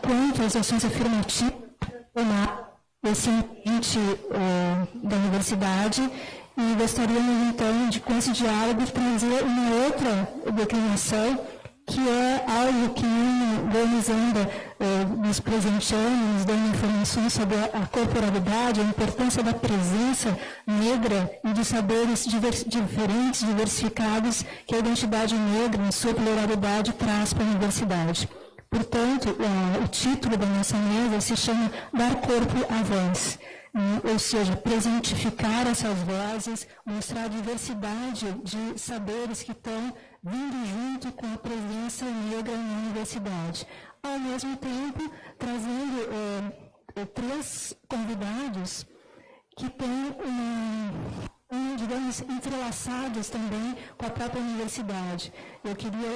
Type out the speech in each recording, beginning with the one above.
quanto às ações afirmativas esse ambiente da universidade, e gostaríamos, então, de, com esse diálogo, trazer uma outra declinação, que é algo que Gomes anda nos presenteando, nos dando informações sobre a corporalidade, a importância da presença negra e de saberes diferentes, diversificados, que a identidade negra, em sua pluralidade, traz para a universidade. Portanto, o título da nossa mesa se chama Dar Corpo à Voz, ou seja, presentificar essas vozes, mostrar a diversidade de saberes que estão vindo junto com a presença negra na universidade. Ao mesmo tempo, trazendo três convidados que têm digamos, entrelaçados também com a própria universidade. Eu queria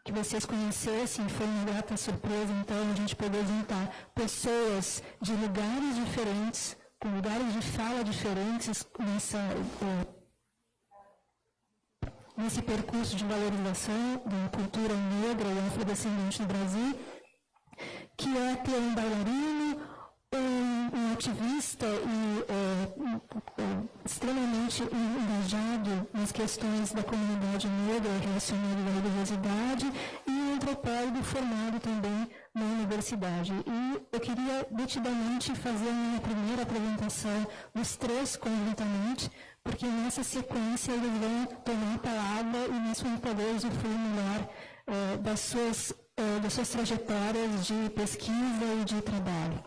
que vocês conhecessem, foi uma grata surpresa, então, a gente poder juntar pessoas de lugares diferentes, com lugares de fala diferentes, nesse percurso de valorização da cultura negra e afrodescendente no Brasil, que é ter um bailarino, um ativista extremamente engajado nas questões da comunidade negra relacionadas à religiosidade, e um antropólogo formado também na universidade. E eu queria nitidamente fazer a minha primeira apresentação dos três conjuntamente, porque nessa sequência eles vão tomar a palavra e nós vamos poder usufruir melhor das suas trajetórias de pesquisa e de trabalho.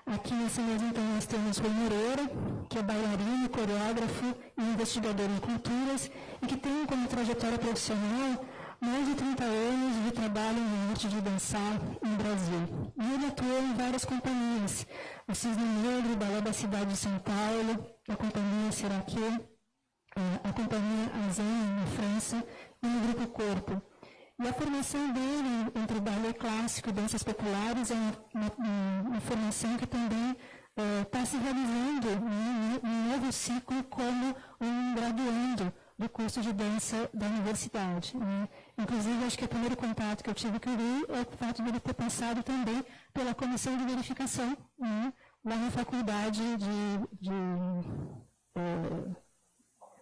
Aqui nessa mesa, então, nós temos Rui Moreira, que é bailarino, coreógrafo e investigador em culturas, e que tem como trajetória profissional mais de 30 anos de trabalho na arte de dançar no Brasil. E ele atua em várias companhias, o Cisne Negro, o Balé da Cidade de São Paulo, a Companhia Seraquê, a Companhia Azan, na França, e no Grupo Corpo. E a formação dele entre balé clássico e danças populares é uma formação que também está se realizando em um novo ciclo como um graduando do curso de dança da universidade. Inclusive, acho que o primeiro contato que eu tive com ele é o fato de ele ter passado também pela comissão de verificação lá na faculdade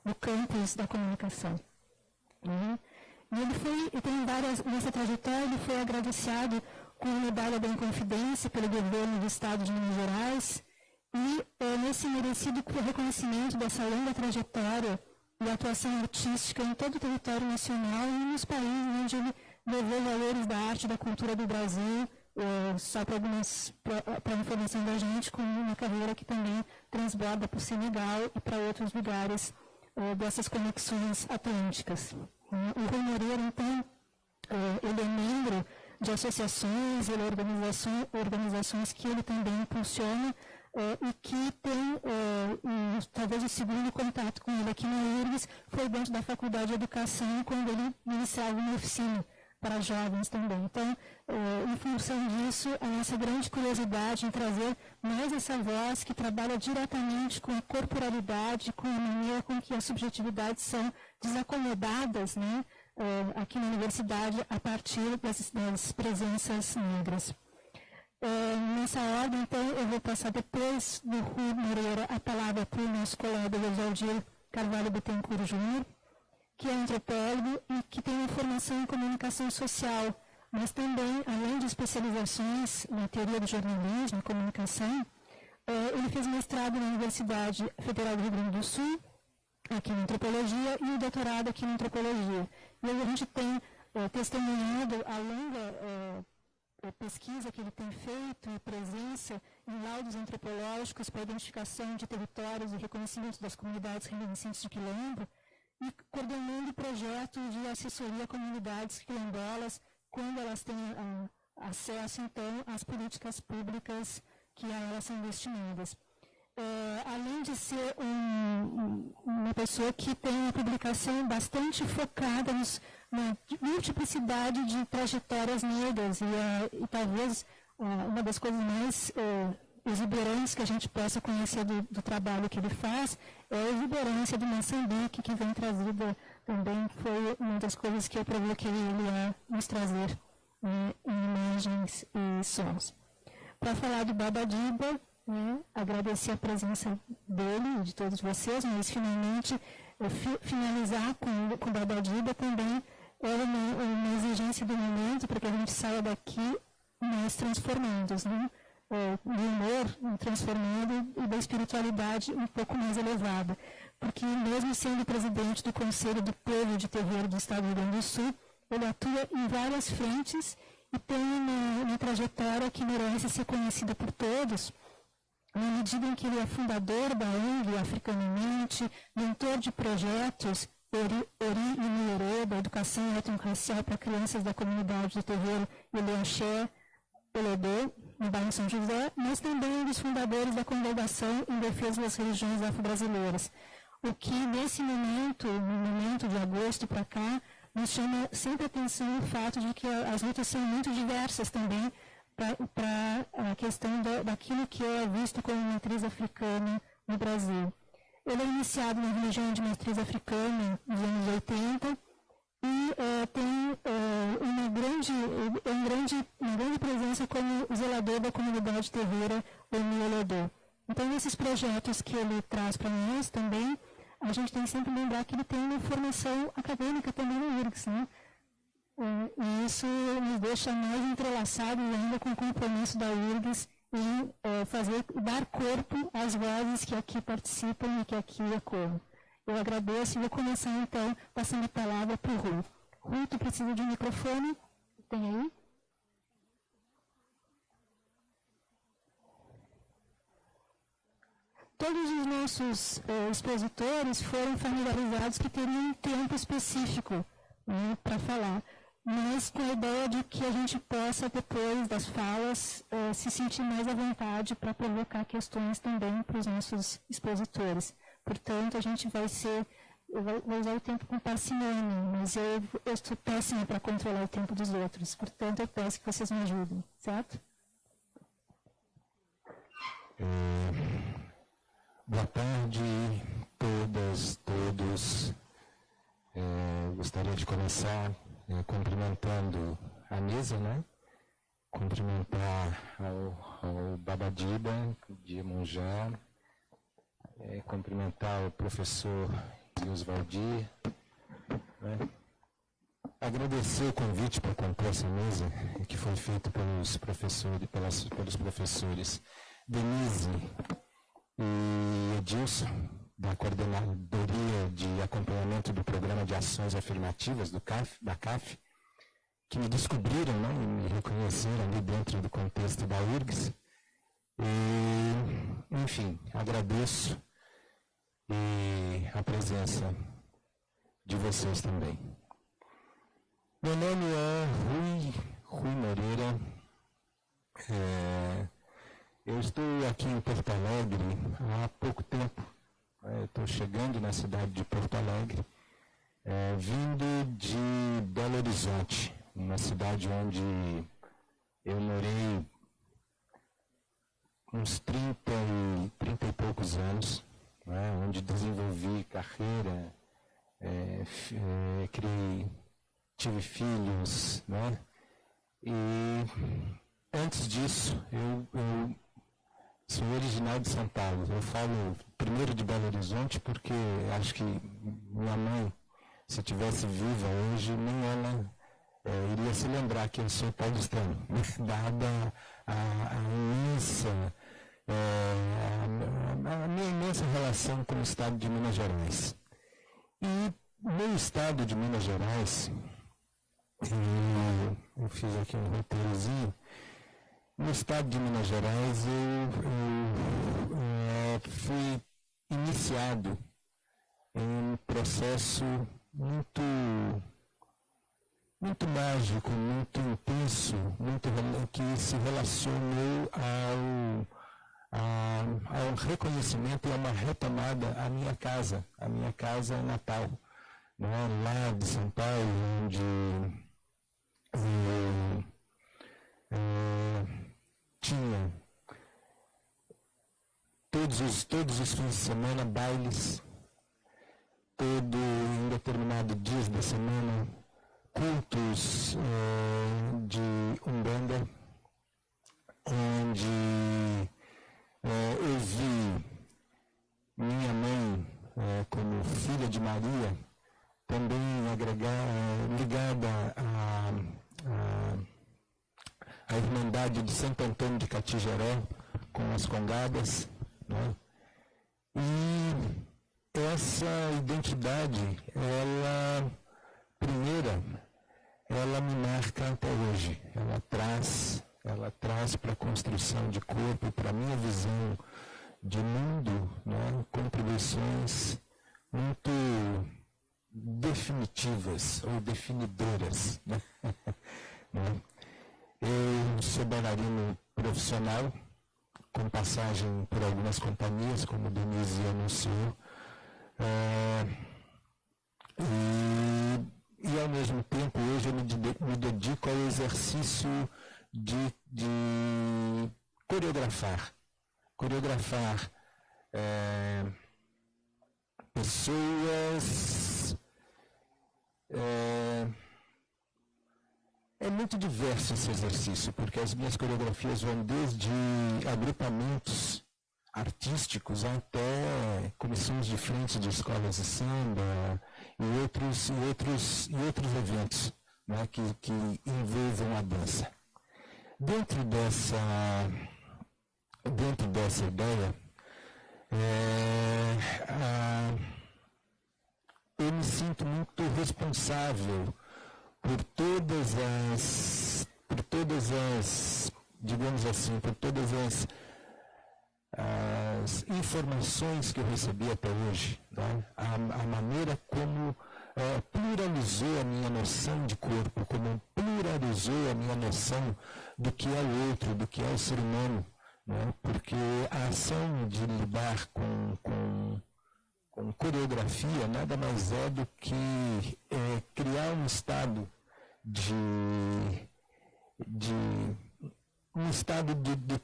do campus da comunicação. E ele tem nessa trajetória, ele foi agraciado com a medalha da Inconfidência pelo governo do Estado de Minas Gerais, e nesse merecido reconhecimento dessa longa trajetória e atuação artística em todo o território nacional e nos países onde ele levou valores da arte e da cultura do Brasil, só para informação da gente, com uma carreira que também transborda para o Senegal e para outros lugares dessas conexões atlânticas. O Rui Moreira, então, ele é membro de associações, ele é organizações que ele também impulsiona e que tem, talvez o segundo contato com ele aqui na URGS foi dentro da Faculdade de Educação, quando ele iniciava uma oficina para jovens também. Então, em função disso, a nossa grande curiosidade em trazer mais essa voz que trabalha diretamente com a corporalidade, com a maneira com que as subjetividades são desacomodadas, aqui na universidade, a partir das presenças negras. Nessa ordem, então, eu vou passar depois do Rui Moreira a palavra para o nosso colega Josaldir Carvalho Bittencourt Júnior, que é antropólogo e que tem uma formação em comunicação social, mas também, além de especializações na teoria do jornalismo e comunicação, ele fez mestrado na Universidade Federal do Rio Grande do Sul, aqui na antropologia, e o doutorado aqui na antropologia. E a gente tem testemunhado a longa pesquisa que ele tem feito e presença em laudos antropológicos para a identificação de territórios e reconhecimento das comunidades remanescentes de quilombo, e coordenando projetos de assessoria a comunidades quilombolas quando elas têm acesso, então, às políticas públicas que a elas são destinadas. Além de ser uma pessoa que tem uma publicação bastante focada na multiplicidade de trajetórias negras, e talvez uma das coisas mais exuberantes que a gente possa conhecer do trabalho que ele faz é a exuberância de Moçambique, que vem trazida também, foi uma das coisas que eu provoquei ele a nos trazer em imagens e sons. Para falar do Baba Diba, agradecer a presença dele e de todos vocês, mas finalmente finalizar com o Baba Diba também era uma exigência do momento para que a gente saia daqui mais transformados, né? Do humor transformado e da espiritualidade um pouco mais elevada. Porque mesmo sendo presidente do Conselho do Povo de Terreiro do Estado do Rio Grande do Sul, ele atua em várias frentes e tem uma trajetória que merece ser conhecida por todos, na medida em que ele é fundador da ONG Africanamente, mentor de projetos Ori e Nierê, da educação étnico-racial para crianças da comunidade do terreiro Ilê-Axé, Olodô, no bairro São José, mas também um dos fundadores da Congregação em Defesa das Religiões Afro-Brasileiras. O que, nesse momento, no momento de agosto para cá, nos chama sempre a atenção o fato de que as lutas são muito diversas também para a questão daquilo que é visto como matriz africana no Brasil. Ele é iniciado na religião de matriz africana nos anos 80 e tem uma grande presença como zelador da comunidade terreira Omi-Olodô. Então, nesses projetos que ele traz para nós também, a gente tem que sempre lembrar que ele tem uma formação acadêmica também no URGS, né? E isso nos deixa mais entrelaçados ainda com o compromisso da URGS em dar corpo às vozes que aqui participam e que aqui ecoam. Eu agradeço e vou começar então passando a palavra para o Rui. Rui, tu precisa de um microfone? Tem aí? Todos os nossos expositores foram familiarizados que teriam um tempo específico para falar, mas com a ideia de que a gente possa, depois das falas, se sentir mais à vontade para provocar questões também para os nossos expositores. Portanto, a gente vai usar o tempo com parcimônia, mas eu estou péssima para controlar o tempo dos outros. Portanto, eu peço que vocês me ajudem, certo? Boa tarde, todas, todos. Gostaria de começar cumprimentando a mesa, né? Cumprimentar ao Baba Diba, de Iemonjá, cumprimentar o professor Oswaldir, né? Agradecer o convite para comprar essa mesa, que foi feito pelos professores Denise e Edilson, da Coordenadoria de Acompanhamento do Programa de Ações Afirmativas da CAF, que me descobriram, né, e me reconheceram ali dentro do contexto da URGS. E, enfim, agradeço a presença de vocês também. Meu nome é Rui Moreira. Eu estou aqui em Porto Alegre há pouco tempo. Eu estou chegando na cidade de Porto Alegre, vindo de Belo Horizonte, uma cidade onde eu morei uns 30 e poucos anos, né, onde desenvolvi carreira, tive filhos, né, e antes disso eu sou original de São Paulo. Eu falo primeiro de Belo Horizonte porque acho que minha mãe, se estivesse viva hoje, nem ela iria se lembrar que eu sou paulistano, dada a minha imensa relação com o estado de Minas Gerais. E no estado de Minas Gerais, eu fiz aqui um roteirozinho. No estado de Minas Gerais, eu fui iniciado em um processo muito mágico, muito intenso, que se relacionou ao reconhecimento e a uma retomada à minha casa natal, né, lá de São Paulo, onde tinha todos os fins de semana bailes, em determinados dias da semana, cultos de Umbanda, onde eu vi minha mãe, como filha de Maria, também ligada à Irmandade de Santo Antônio de Catigeró, com as congadas, né? E essa identidade, ela me marca até hoje. Ela traz para a construção de corpo, para a minha visão de mundo, né, contribuições muito definitivas ou definidoras, né? Eu sou bailarino profissional, com passagem por algumas companhias, como Denise anunciou, e ao mesmo tempo hoje eu me dedico ao exercício de coreografar pessoas. É muito diverso esse exercício, porque as minhas coreografias vão desde agrupamentos artísticos até comissões de frente de escolas de samba e outros eventos, né, que envolvam a dança. Dentro dessa ideia, eu me sinto muito responsável por todas as, digamos assim, por todas as informações que eu recebi até hoje, né? A maneira como pluralizou a minha noção de corpo, como pluralizou a minha noção do que é o outro, do que é o ser humano, né? Porque a ação de lidar com coreografia nada mais é do que criar um estado de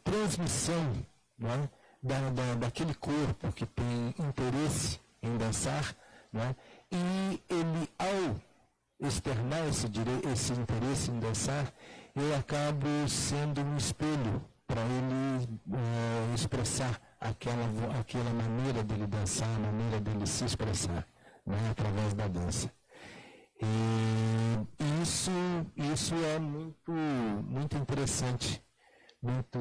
transmissão, né, daquele corpo que tem interesse em dançar, né, e ele, ao externar esse interesse em dançar, eu acabo sendo um espelho para ele expressar aquela maneira dele dançar, a maneira dele se expressar, né, através da dança. E isso é muito interessante, muito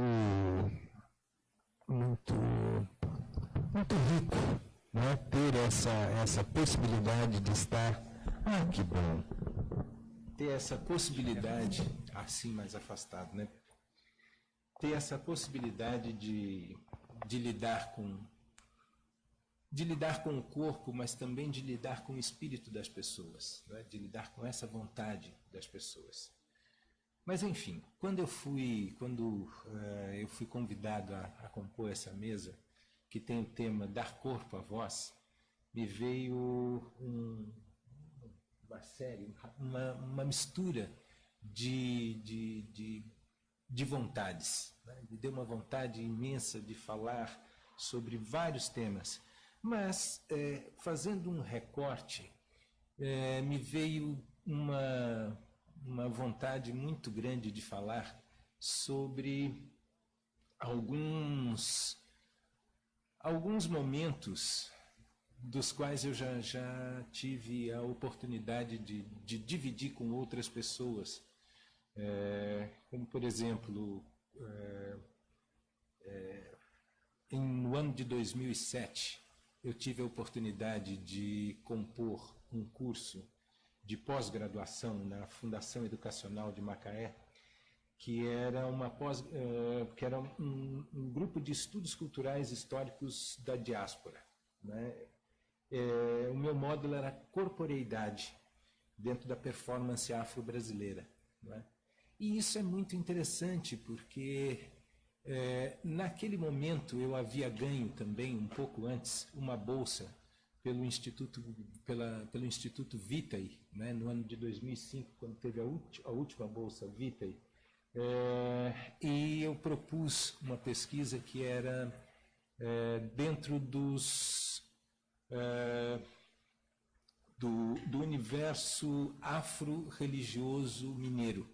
rico, né, ter essa possibilidade de estar. Que bom! Ter essa possibilidade, assim mais afastado, né? Ter essa possibilidade de lidar com o corpo, mas também de lidar com o espírito das pessoas, né? De lidar com essa vontade das pessoas. Mas, enfim, quando eu fui convidado a compor essa mesa, que tem o tema Dar Corpo à Voz, me veio uma série, uma mistura de vontades, né? Me deu uma vontade imensa de falar sobre vários temas. Mas, fazendo um recorte, me veio uma vontade muito grande de falar sobre alguns momentos dos quais eu já tive a oportunidade de dividir com outras pessoas. Como, por exemplo, no ano de 2007, eu tive a oportunidade de compor um curso de pós-graduação na Fundação Educacional de Macaé, que era um grupo de estudos culturais históricos da diáspora, né? O meu módulo era corporeidade dentro da performance afro-brasileira, né? E isso é muito interessante porque naquele momento eu havia ganho também, um pouco antes, uma bolsa pelo Instituto Vitae, né, no ano de 2005, quando teve a última bolsa Vitae, e eu propus uma pesquisa que era do universo afro-religioso mineiro,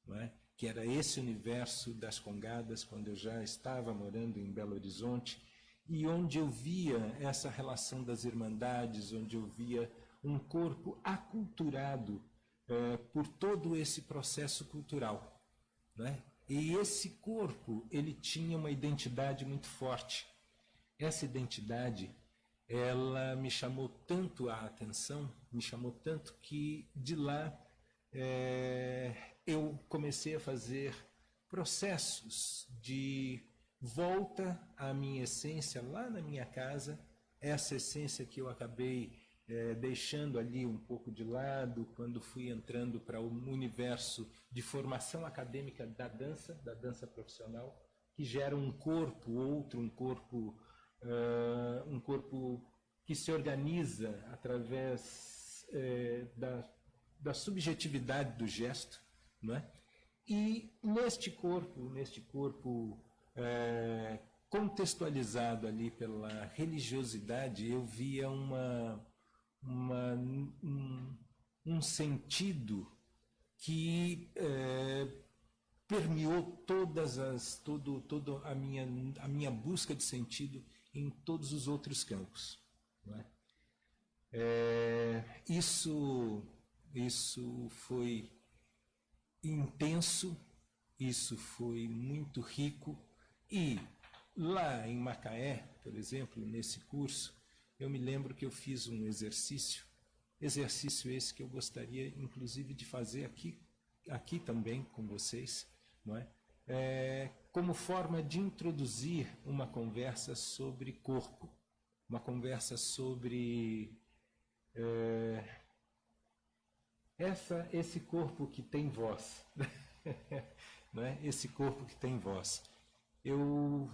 não é? Que era esse universo das congadas, quando eu já estava morando em Belo Horizonte, e onde eu via essa relação das irmandades, onde eu via um corpo aculturado por todo esse processo cultural, né? E esse corpo, ele tinha uma identidade muito forte. Essa identidade, ela me chamou tanto a atenção, me chamou tanto que de lá eu comecei a fazer processos de volta à minha essência lá na minha casa, essa essência que eu acabei deixando ali um pouco de lado quando fui entrando para o universo de formação acadêmica da dança profissional, que gera um corpo, um corpo que se organiza através da subjetividade do gesto, não é? E neste corpo contextualizado ali pela religiosidade, eu via um sentido que permeou toda a minha busca de sentido em todos os outros campos, não é? Isso foi intenso, isso foi muito rico, e lá em Macaé, por exemplo, nesse curso, eu me lembro que eu fiz um exercício esse que eu gostaria, inclusive, de fazer aqui também com vocês, não é? Como forma de introduzir uma conversa sobre corpo, uma conversa sobre esse corpo que tem voz, não é? Esse corpo que tem voz. Eu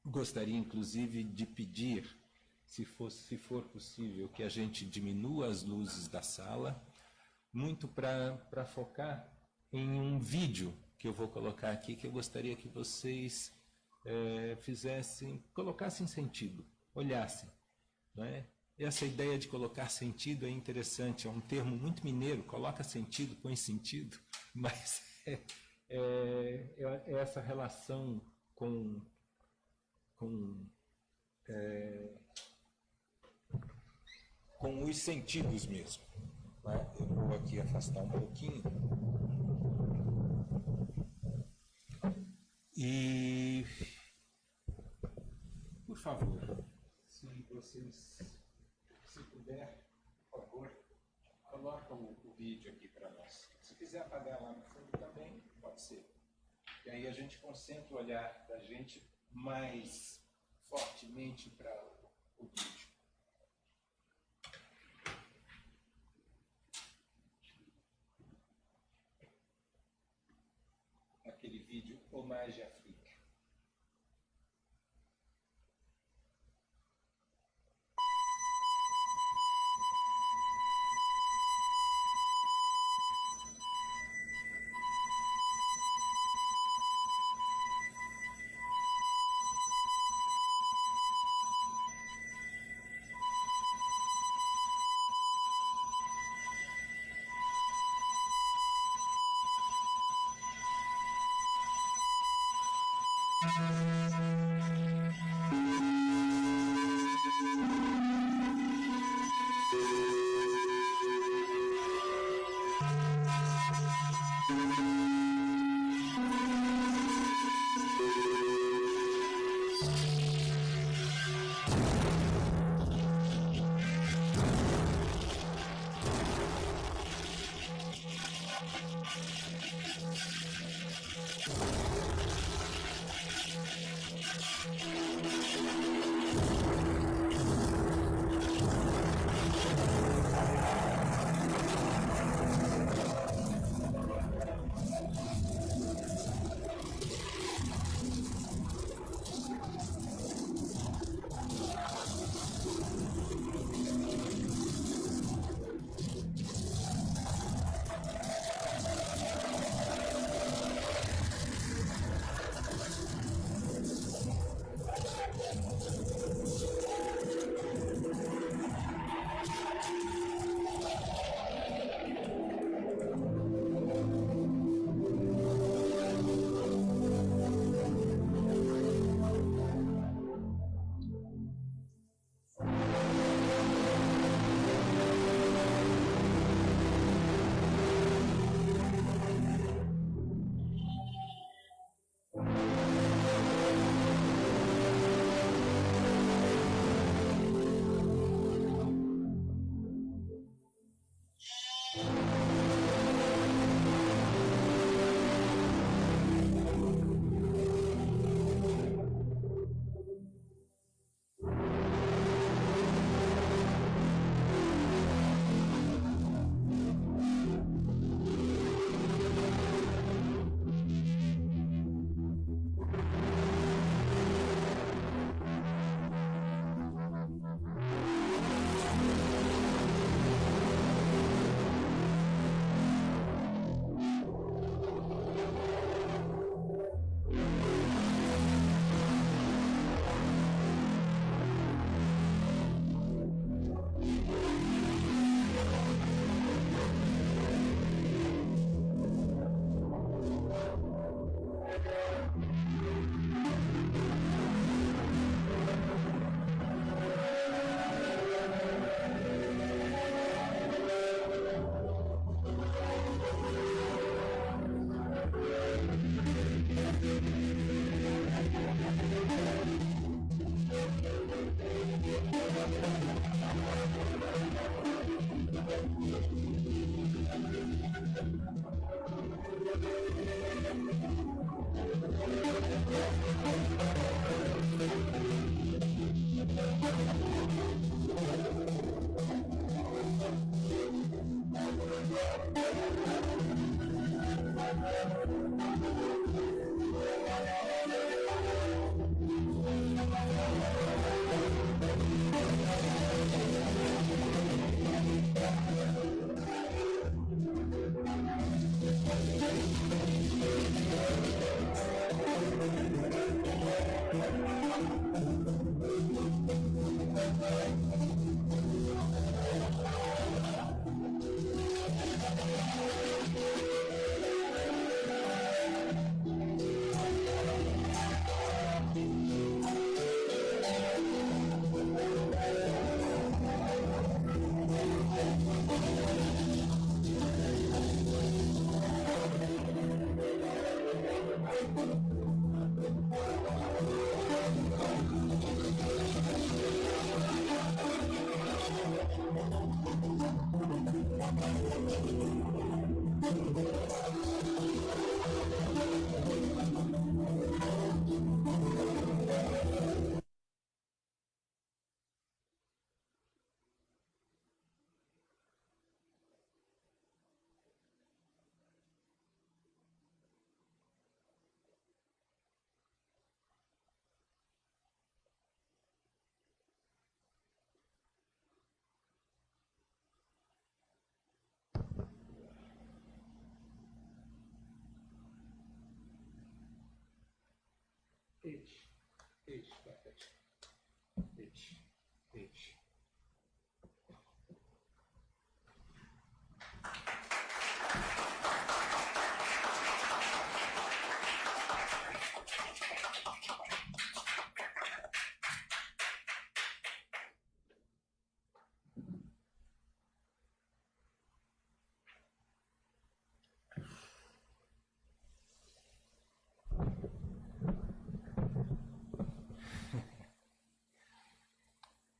gostaria, inclusive, de pedir, se for possível, que a gente diminua as luzes da sala, muito para focar em um vídeo que eu vou colocar aqui, que eu gostaria que vocês colocassem sentido, olhassem, não é? Essa ideia de colocar sentido é interessante, é um termo muito mineiro, coloca sentido, põe sentido, mas é essa relação com os sentidos mesmo, né? Eu vou aqui afastar um pouquinho. E, por favor, se puder, por favor, colocam o vídeo aqui para nós. Se quiser apagar lá no fundo também, pode ser. E aí a gente concentra o olhar da gente mais fortemente para o vídeo. Aquele vídeo Hommage África.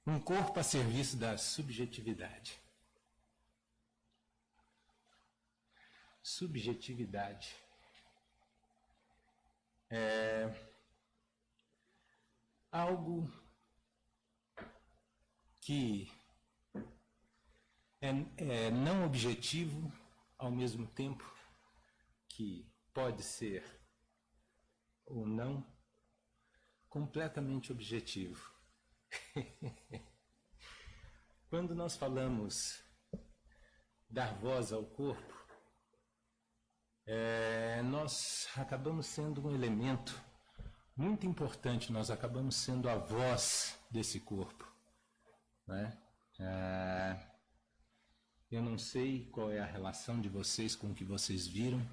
Um corpo a serviço da subjetividade. Subjetividade é algo que é não objetivo, ao mesmo tempo que pode ser ou não completamente objetivo. Quando nós falamos dar voz ao corpo, nós acabamos sendo um elemento muito importante, nós acabamos sendo a voz desse corpo, né? Eu não sei qual é a relação de vocês com o que vocês viram,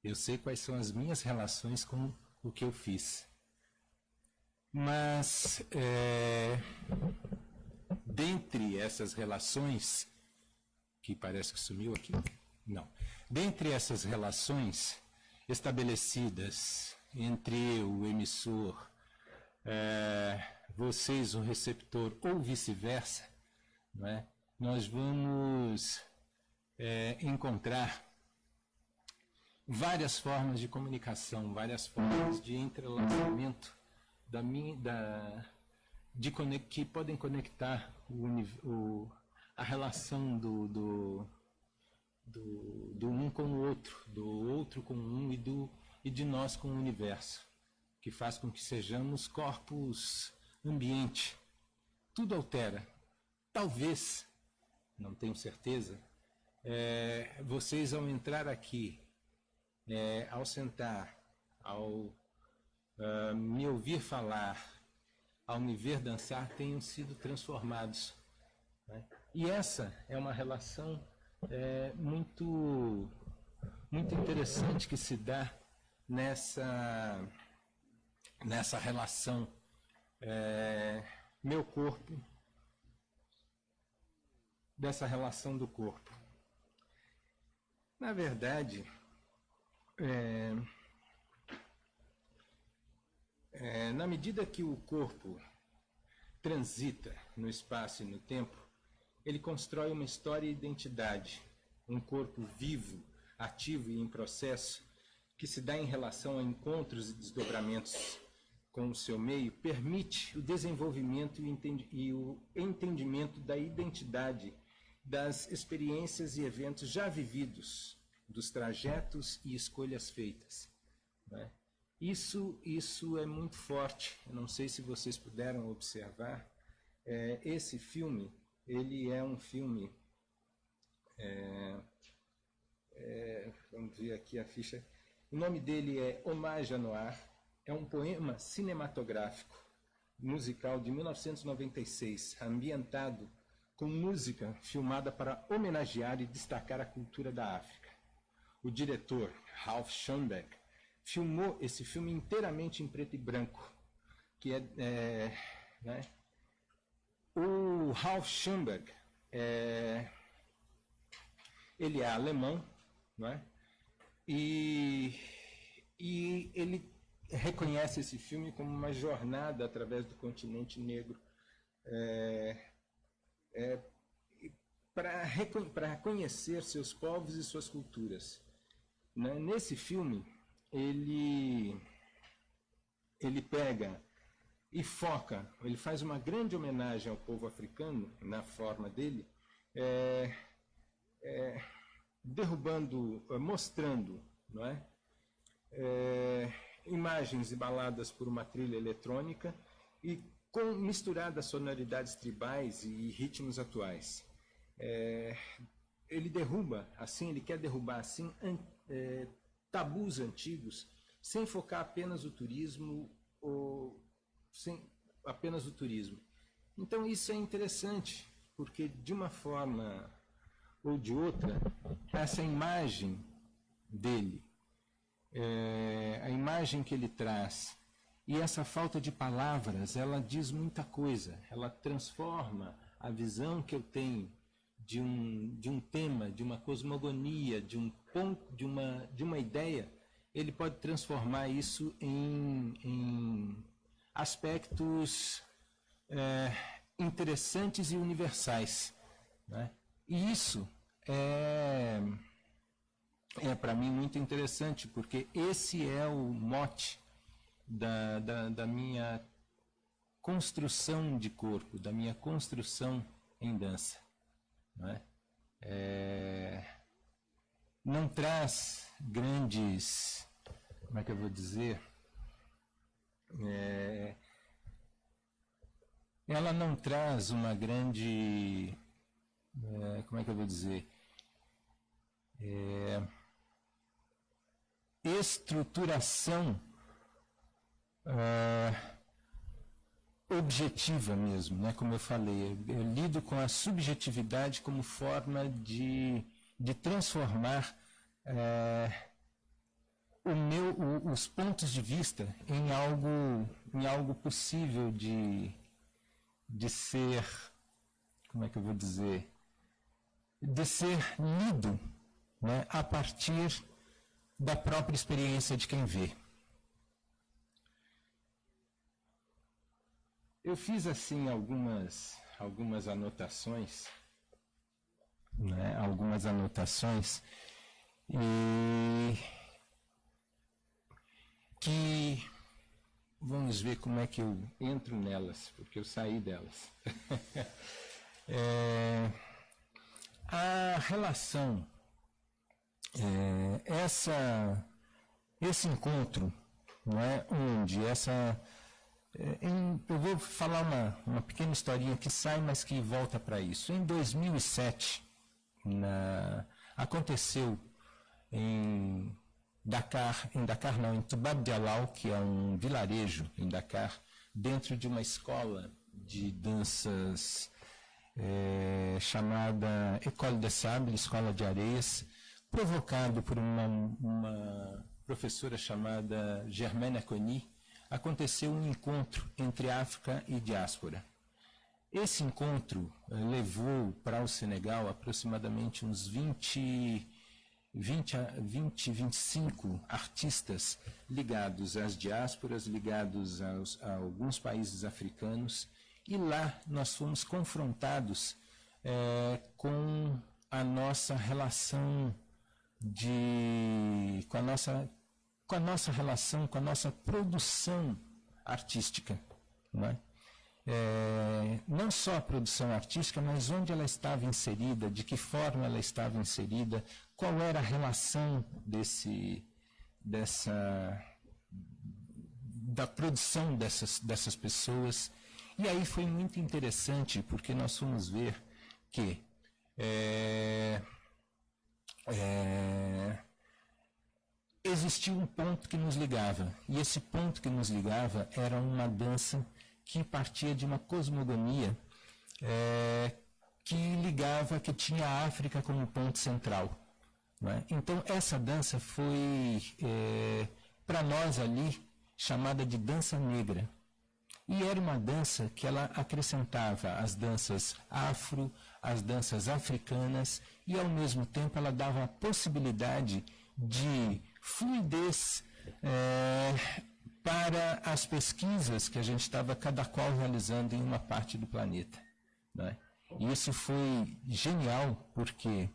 eu sei quais são as minhas relações com o que eu fiz. Mas, dentre essas relações, que parece que sumiu aqui, não. Dentre essas relações estabelecidas entre o emissor, vocês, o receptor, ou vice-versa, não é? Nós vamos encontrar várias formas de comunicação, várias formas de entrelaçamento que podem conectar a relação do um com o outro, do outro com o um e de nós com o universo, que faz com que sejamos corpos ambiente. Tudo altera. Talvez, não tenho certeza, vocês ao entrar aqui, ao sentar, ao me ouvir falar, ao me ver dançar, tenham sido transformados, né? E essa é uma relação muito interessante que se dá nessa relação meu corpo, dessa relação do corpo. Na verdade, na medida que o corpo transita no espaço e no tempo, ele constrói uma história e identidade. Um corpo vivo, ativo e em processo que se dá em relação a encontros e desdobramentos com o seu meio, permite o desenvolvimento e o entendimento da identidade das experiências e eventos já vividos, dos trajetos e escolhas feitas, né? Isso é muito forte. Eu não sei se vocês puderam observar. Esse filme, ele é um filme... vamos ver aqui a ficha. O nome dele é Hommage à Noir. É um poema cinematográfico, musical de 1996, ambientado com música filmada para homenagear e destacar a cultura da África. O diretor, Ralph Schoenberg, filmou esse filme inteiramente em preto e branco, que né? O Ralph Schoenberg, ele é alemão, não é? E ele reconhece esse filme como uma jornada através do continente negro, para conhecer seus povos e suas culturas. Nesse filme, ele pega e foca, ele faz uma grande homenagem ao povo africano, na forma dele, mostrando, não é? Imagens embaladas por uma trilha eletrônica e com misturadas sonoridades tribais e ritmos atuais. Ele quer derrubar assim tabus antigos, sem focar apenas o turismo Então isso é interessante, porque de uma forma ou de outra, essa imagem dele, a imagem que ele traz, e essa falta de palavras, ela diz muita coisa, ela transforma a visão que eu tenho de um tema, de uma cosmogonia, de um ponto, de uma ideia. Ele pode transformar isso em aspectos interessantes e universais, né? E isso é para mim muito interessante, porque esse é o mote da minha construção de corpo, da minha construção em dança, não é? Não traz grandes, como é que eu vou dizer, ela não traz uma grande, como é que eu vou dizer, estruturação objetiva mesmo, né? Como eu falei, eu lido com a subjetividade como forma de transformar os pontos de vista em algo possível de ser, como é que eu vou dizer, de ser lido, né, a partir da própria experiência de quem vê. Eu fiz assim algumas anotações, né, e que vamos ver como é que eu entro nelas, porque eu saí delas. A relação, esse encontro, não é, onde eu vou falar uma pequena historinha que sai, mas que volta para isso. Em 2007, aconteceu em Toubab Dialaw, que é um vilarejo em Dakar, dentro de uma escola de danças chamada École des Sables, Escola de Areias, provocado por uma professora chamada Germaine Aconi. Aconteceu um encontro entre África e diáspora. Esse encontro levou para o Senegal aproximadamente uns 25 artistas ligados às diásporas, ligados a alguns países africanos, e lá nós fomos confrontados com a nossa relação com a nossa com a nossa relação, com a nossa produção artística, não é? Não só a produção artística, mas onde ela estava inserida, de que forma ela estava inserida, qual era a relação da produção dessas pessoas. E aí foi muito interessante, porque nós fomos ver que existia um ponto que nos ligava, e esse ponto que nos ligava era uma dança que partia de uma cosmogonia que tinha a África como ponto central, não é? Então essa dança foi, para nós ali, chamada de dança negra. E era uma dança que ela acrescentava as danças afro, as danças africanas, e ao mesmo tempo ela dava a possibilidade de fluidez para as pesquisas que a gente estava cada qual realizando em uma parte do planeta, né? E isso foi genial, porque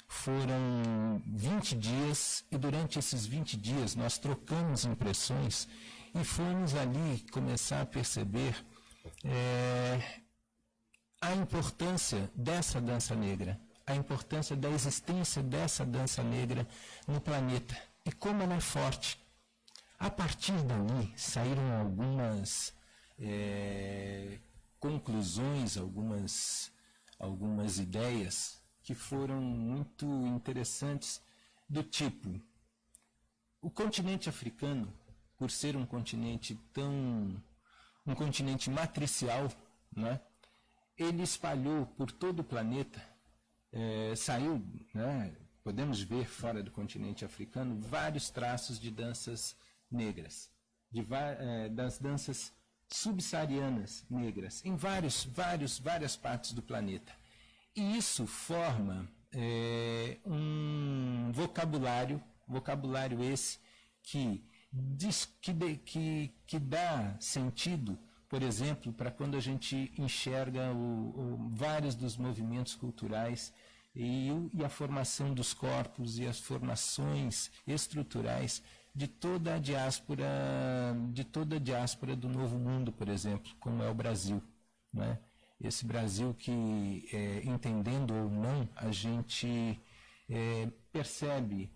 foram 20 dias, e durante esses 20 dias nós trocamos impressões e fomos ali começar a perceber a importância dessa dança negra, a importância da existência dessa dança negra no planeta e como ela é forte. A partir dali saíram algumas conclusões, algumas ideias que foram muito interessantes, do tipo: o continente africano, por ser um continente matricial, né, ele espalhou por todo o planeta, saiu, né, podemos ver fora do continente africano vários traços de danças negras, das danças subsaarianas negras, em várias partes do planeta. E isso forma um vocabulário esse que dá sentido, por exemplo, para quando a gente enxerga vários dos movimentos culturais e a formação dos corpos e as formações estruturais de toda a diáspora do Novo Mundo, por exemplo, como é o Brasil, né? Esse Brasil que, entendendo ou não, a gente percebe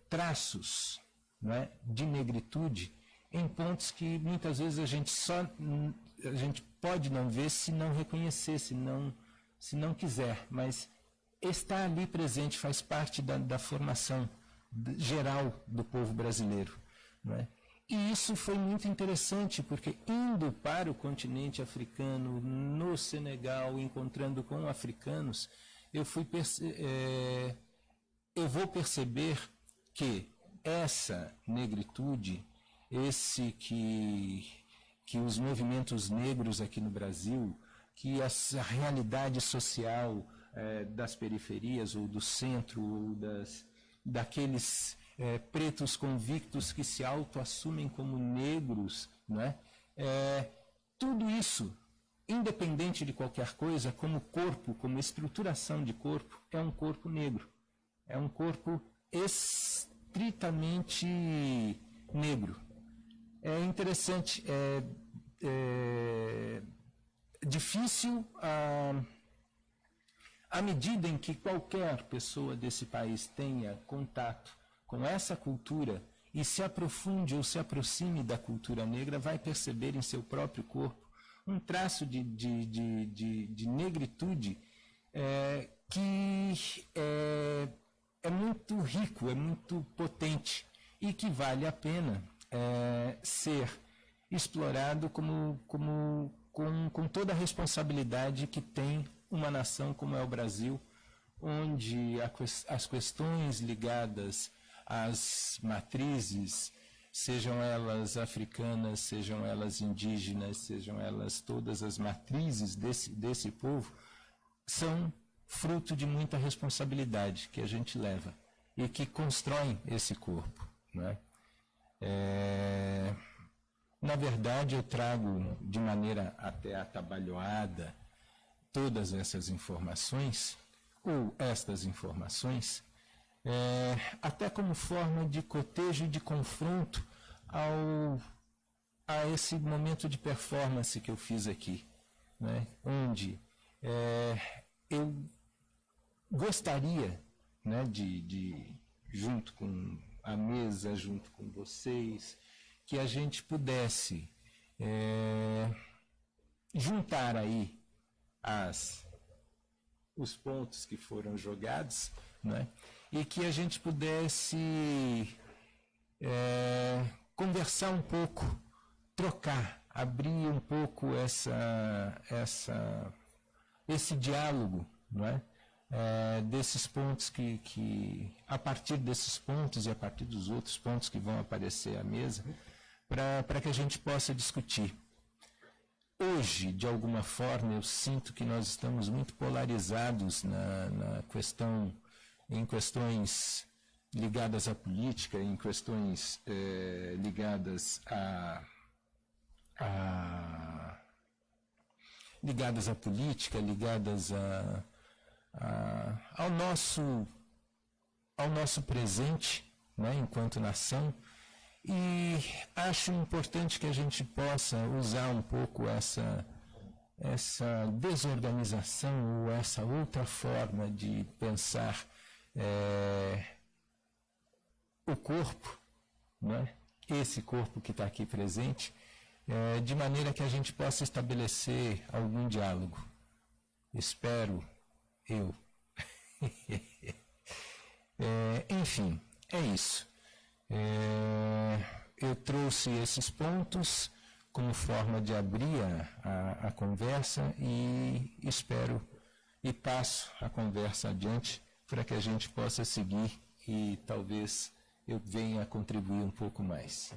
traços, não é, de negritude em pontos que muitas vezes a gente pode não ver se não reconhecer, se não quiser, mas está ali presente, faz parte da formação geral do povo brasileiro, não é? E isso foi muito interessante, porque indo para o continente africano, no Senegal, encontrando com africanos, eu vou perceber que essa negritude, que os movimentos negros aqui no Brasil, que a realidade social das periferias ou do centro, ou daqueles pretos convictos que se autoassumem como negros, não é? Tudo isso, independente de qualquer coisa, como corpo, como estruturação de corpo, é um corpo negro. É um corpo estritamente negro. É interessante, é difícil à medida em que qualquer pessoa desse país tenha contato com essa cultura e se aprofunde ou se aproxime da cultura negra, vai perceber em seu próprio corpo um traço de negritude que é muito rico, é muito potente e que vale a pena ser explorado com toda a responsabilidade que tem uma nação como é o Brasil, onde as questões ligadas às matrizes, sejam elas africanas, sejam elas indígenas, sejam elas todas as matrizes desse povo, são fruto de muita responsabilidade que a gente leva e que constroem esse corpo, né? Na verdade, eu trago de maneira até atabalhoada todas essas informações, ou estas informações, até como forma de cotejo e de confronto a esse momento de performance que eu fiz aqui, né? Onde eu gostaria, né, de junto com a mesa, junto com vocês, que a gente pudesse juntar aí os pontos que foram jogados, né, e que a gente pudesse conversar um pouco, trocar, abrir um pouco esse diálogo, não é? Desses pontos que a partir desses pontos e a partir dos outros pontos que vão aparecer à mesa, para que a gente possa discutir. Hoje, de alguma forma, eu sinto que nós estamos muito polarizados em questões ligadas à política, em questões ligadas à política, ligadas ao nosso presente, né, enquanto nação, e acho importante que a gente possa usar um pouco essa desorganização ou essa outra forma de pensar o corpo, né, esse corpo que está aqui presente, de maneira que a gente possa estabelecer algum diálogo. Espero eu. Enfim, é isso. Eu trouxe esses pontos como forma de abrir a conversa e espero e passo a conversa adiante para que a gente possa seguir e talvez eu venha a contribuir um pouco mais.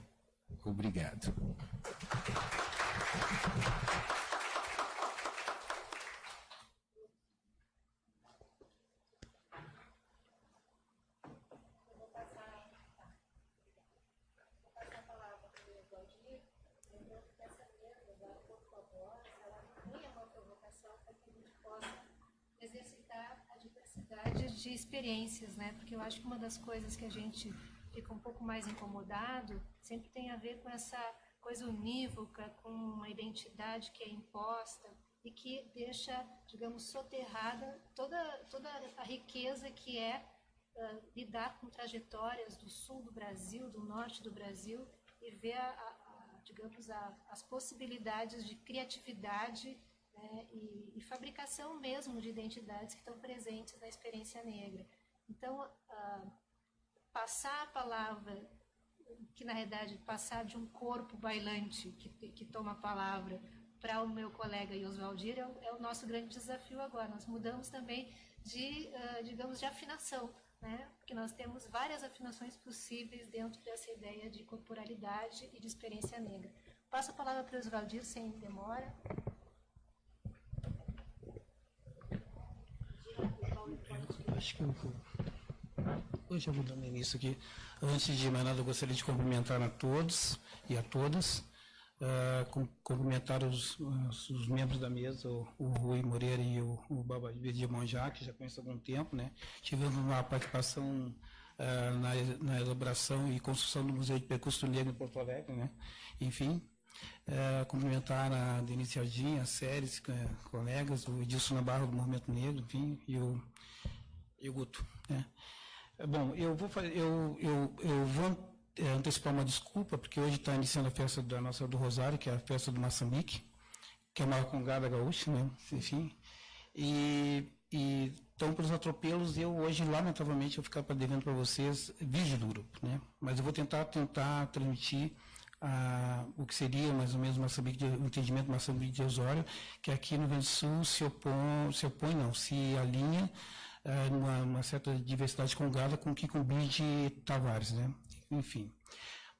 Obrigado. Exercitar a diversidade de experiências, né? Porque eu acho que uma das coisas que a gente fica um pouco mais incomodado sempre tem a ver com essa coisa unívoca, com uma identidade que é imposta e que deixa, digamos, soterrada toda a riqueza que é lidar com trajetórias do sul do Brasil, do norte do Brasil e ver, digamos, as possibilidades de criatividade, né, e fabricação mesmo de identidades que estão presentes na experiência negra. Então, passar a palavra, que na realidade passar de um corpo bailante que toma a palavra para o meu colega Oswaldir é o nosso grande desafio agora. Nós mudamos também digamos, de afinação, né? Porque nós temos várias afinações possíveis dentro dessa ideia de corporalidade e de experiência negra. Passo a palavra para o Oswaldir sem demora. Acho que hoje eu vou dar início aqui. Antes de mais nada, eu gostaria de cumprimentar a todos e a todas, cumprimentar os membros da mesa, o Rui Moreira e o Baba de Monjá, que já conheço há algum tempo, né? Tivemos uma participação na elaboração e construção do Museu de Percurso Negro em Porto Alegre, né? Enfim, cumprimentar a Denise Jardim, a Séries, colegas, o Edilson Navarro do Movimento Negro, enfim, e o Guto, né? Bom, eu vou antecipar uma desculpa, porque hoje está iniciando a festa da Nossa do Rosário, que é a festa do Moçambique, que é uma congada gaúcha, né? Enfim, então, pelos atropelos, eu hoje, lamentavelmente, eu ficar devendo para vocês vídeo do grupo, né? Mas eu vou tentar transmitir o que seria mais ou menos o entendimento do Moçambique de Osório, que aqui no Rio Grande do Sul se alinha uma certa diversidade congada com o Kikumbi de Tavares, né? Enfim.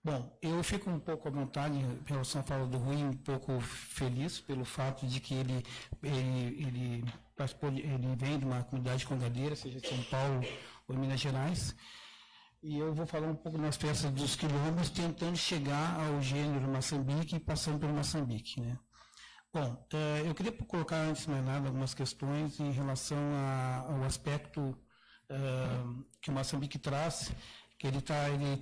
Bom, eu fico um pouco à vontade em relação à fala do Rui, um pouco feliz pelo fato de que ele vem de uma comunidade congadeira, seja de São Paulo ou Minas Gerais, e eu vou falar um pouco nas festas dos quilombos, tentando chegar ao gênero Moçambique e passando pelo Moçambique, né? Bom, eu queria colocar, antes de mais nada, algumas questões em relação ao aspecto que o Moçambique traz, que ele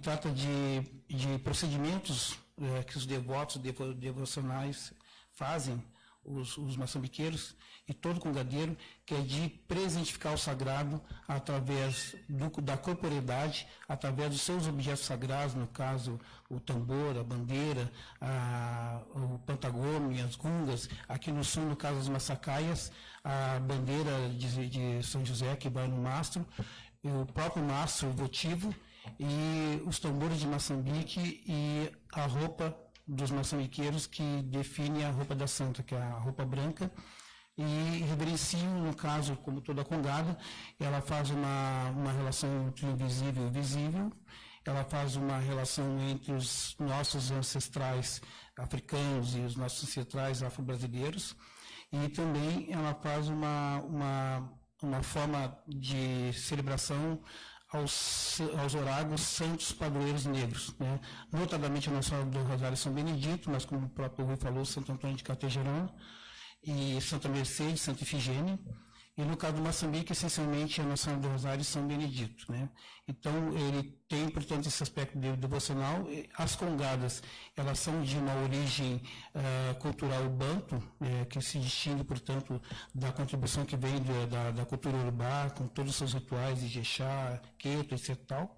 trata de procedimentos que os devotos devocionais fazem, os maçambiqueiros e todo congadeiro, que é de presentificar o sagrado através da corporeidade, através dos seus objetos sagrados, no caso o tambor, a bandeira, o pantagome, as gungas, aqui no sul, no caso as massacaias, a bandeira de São José que vai no mastro, o próprio mastro votivo, e os tambores de Moçambique e a roupa dos maçambiqueiros, que define a roupa da santa, que é a roupa branca, e reverenciam, no caso, como toda a congada, ela faz uma relação entre o invisível e o visível, ela faz uma relação entre os nossos ancestrais africanos e os nossos ancestrais afro-brasileiros, e também ela faz uma forma de celebração aos orágulos santos padroeiros negros, né? Notadamente a Nossa Senhora do Rosário São Benedito, mas como o próprio Rui falou, Santo Antônio de Catejerão, e Santa Mercedes, Santa Ifigênia, e no caso do Moçambique, essencialmente a Nossa Senhora do Rosário e São Benedito, né? Então, ele tem, portanto, esse aspecto devocional. As congadas, elas são de uma origem cultural banto, que se distingue, portanto, da contribuição que vem da cultura urubá, com todos os seus rituais, Ijexá, Queto, etc. tal.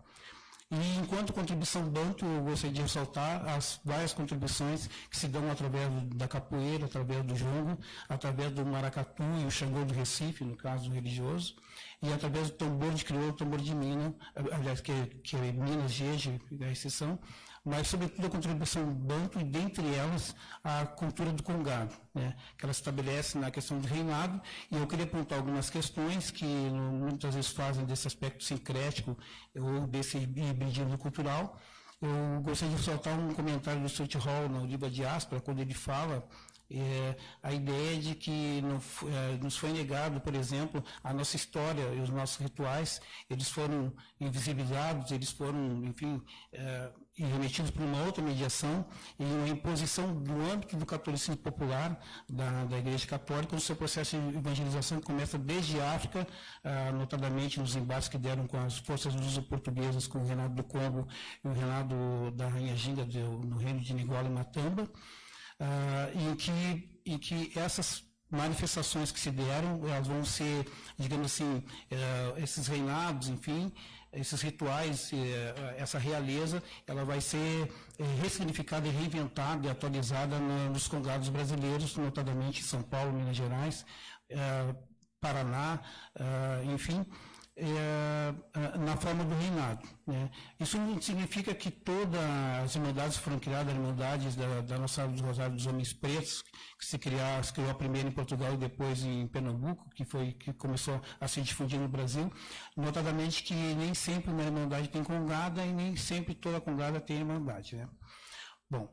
E enquanto contribuição banto, eu gostaria de ressaltar as várias contribuições que se dão através da capoeira, através do jongo, através do maracatu e o xangô do Recife, no caso religioso, e através do tambor de crioulo, tambor de Minas, aliás, que é Minas, Jeje, a exceção, mas sobretudo a contribuição banto e dentre elas a cultura do congado, né, que ela estabelece na questão do reinado, e eu queria apontar algumas questões que muitas vezes fazem desse aspecto sincrético ou desse hibridismo cultural. Eu gostaria de soltar um comentário do Stuart Hall no livro Diáspora, quando ele fala a ideia de que nos foi negado, por exemplo, a nossa história e os nossos rituais, eles foram invisibilizados, eles foram, enfim, remetidos por uma outra mediação e uma imposição do âmbito do catolicismo popular, da Igreja Católica, no seu processo de evangelização que começa desde a África, notadamente nos embates que deram com as forças luso-portuguesas, com o reinado do Congo e o reinado da Rainha Ginga no reino de Nigola e Matamba, em que essas manifestações que se deram, elas vão ser, digamos assim, esses reinados, enfim, esses rituais, essa realeza, ela vai ser ressignificada e reinventada e atualizada nos congados brasileiros, notadamente em São Paulo, Minas Gerais, Paraná, enfim, na forma do reinado, né? Isso não significa que todas as irmandades foram criadas, as irmandades da Nossa Senhora do Rosário dos Homens Pretos, que se criou a primeira em Portugal e depois em Pernambuco, que começou a se difundir no Brasil, notadamente que nem sempre uma irmandade tem congada e nem sempre toda congada tem irmandade, né? Bom,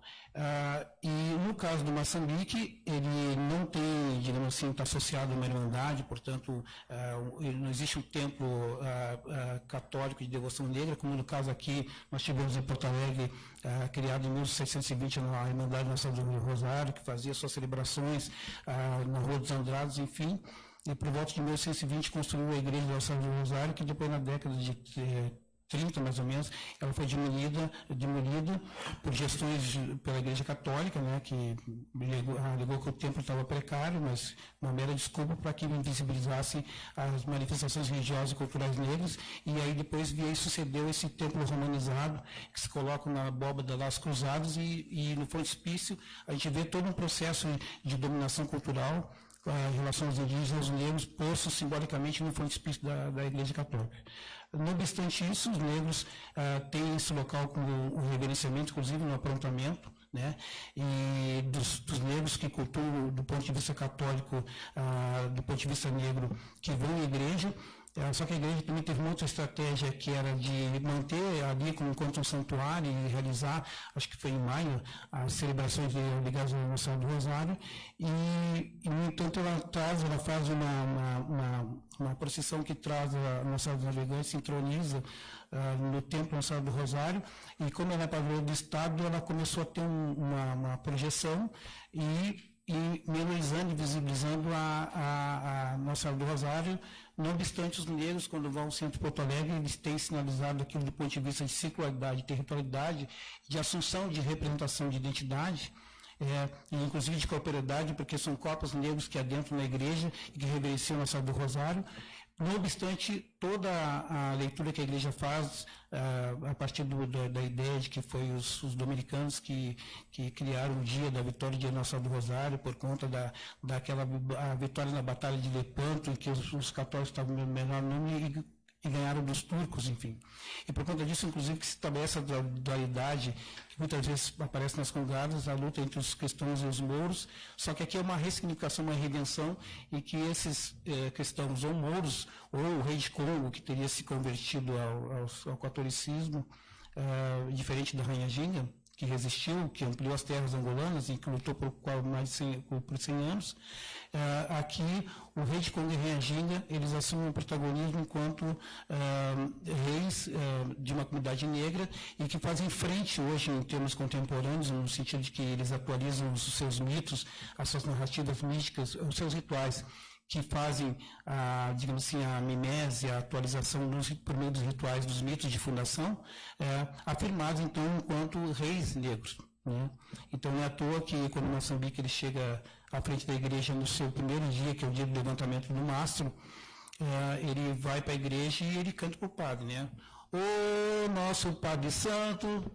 e no caso do Moçambique, ele não tem, digamos assim, está associado a uma irmandade, portanto, não existe um templo católico de devoção negra, como no caso aqui, nós tivemos em Porto Alegre, criado em 1620, a Irmandade Nossa Senhora do Rosário, que fazia suas celebrações na Rua dos Andrados, enfim, e por volta de 1620 construiu a Igreja Nossa Senhora do Rosário, que depois na década de 30, mais ou menos, ela foi demolida por gestões pela Igreja Católica, né, que alegou que o templo estava precário, mas uma mera desculpa para que invisibilizasse as manifestações religiosas e culturais negras, e aí depois sucedeu esse templo romanizado, que se coloca na abóbada das cruzadas, e no frontispício a gente vê todo um processo de dominação cultural em relação aos indígenas e aos negros, posto simbolicamente no frontispício da Igreja Católica. Não obstante isso, os negros têm esse local com o reverenciamento, inclusive no aprontamento, né? E dos negros que cultuam do ponto de vista católico, do ponto de vista negro, que vão à igreja. Só que a igreja também teve uma outra estratégia, que era de manter ali enquanto um santuário e realizar, acho que foi em maio, as celebrações ligadas à Nossa Senhora do Rosário, e no entanto ela faz uma procissão que traz a Nossa Senhora dos Navegantes, sincroniza no templo Nossa Senhora do Rosário, e como ela é padroeira do Estado, ela começou a ter uma projeção e memorizando e visibilizando a Nossa Senhora do Rosário Não obstante, os negros, quando vão ao centro de Porto Alegre, eles têm sinalizado aquilo do ponto de vista de circularidade, territorialidade, de assunção de representação de identidade, e inclusive de corporeidade, porque são corpos negros que adentram na igreja e que reverenciam Nossa Senhora do Rosário. Não obstante, toda a leitura que a igreja faz, a partir da ideia de que foi os dominicanos que criaram o dia da vitória de Nossa Senhora do Rosário, por conta daquela vitória na Batalha de Lepanto, em que os católicos estavam no menor número e ganharam dos turcos, enfim. E por conta disso, inclusive, que se estabelece a dualidade, que muitas vezes aparece nas congregadas, a luta entre os cristãos e os mouros, só que aqui é uma ressignificação, uma redenção, e que esses cristãos ou mouros, ou o rei de Congo, que teria se convertido ao catolicismo, diferente da Rainha Ginga, que resistiu, que ampliou as terras angolanas e que lutou por mais de 100 anos. Aqui, o rei de Congo e a Rainha Ginga, eles assumem o protagonismo enquanto reis de uma comunidade negra e que fazem frente hoje em termos contemporâneos, no sentido de que eles atualizam os seus mitos, as suas narrativas místicas, os seus rituais, que fazem, digamos assim, a mimese, a atualização por meio dos rituais dos mitos de fundação, afirmados, então, enquanto reis negros. Né? Então, não é à toa que, quando Moçambique ele chega à frente da igreja no seu primeiro dia, que é o dia do levantamento do mastro, ele vai para a igreja e ele canta para o padre, né? O nosso Padre Santo,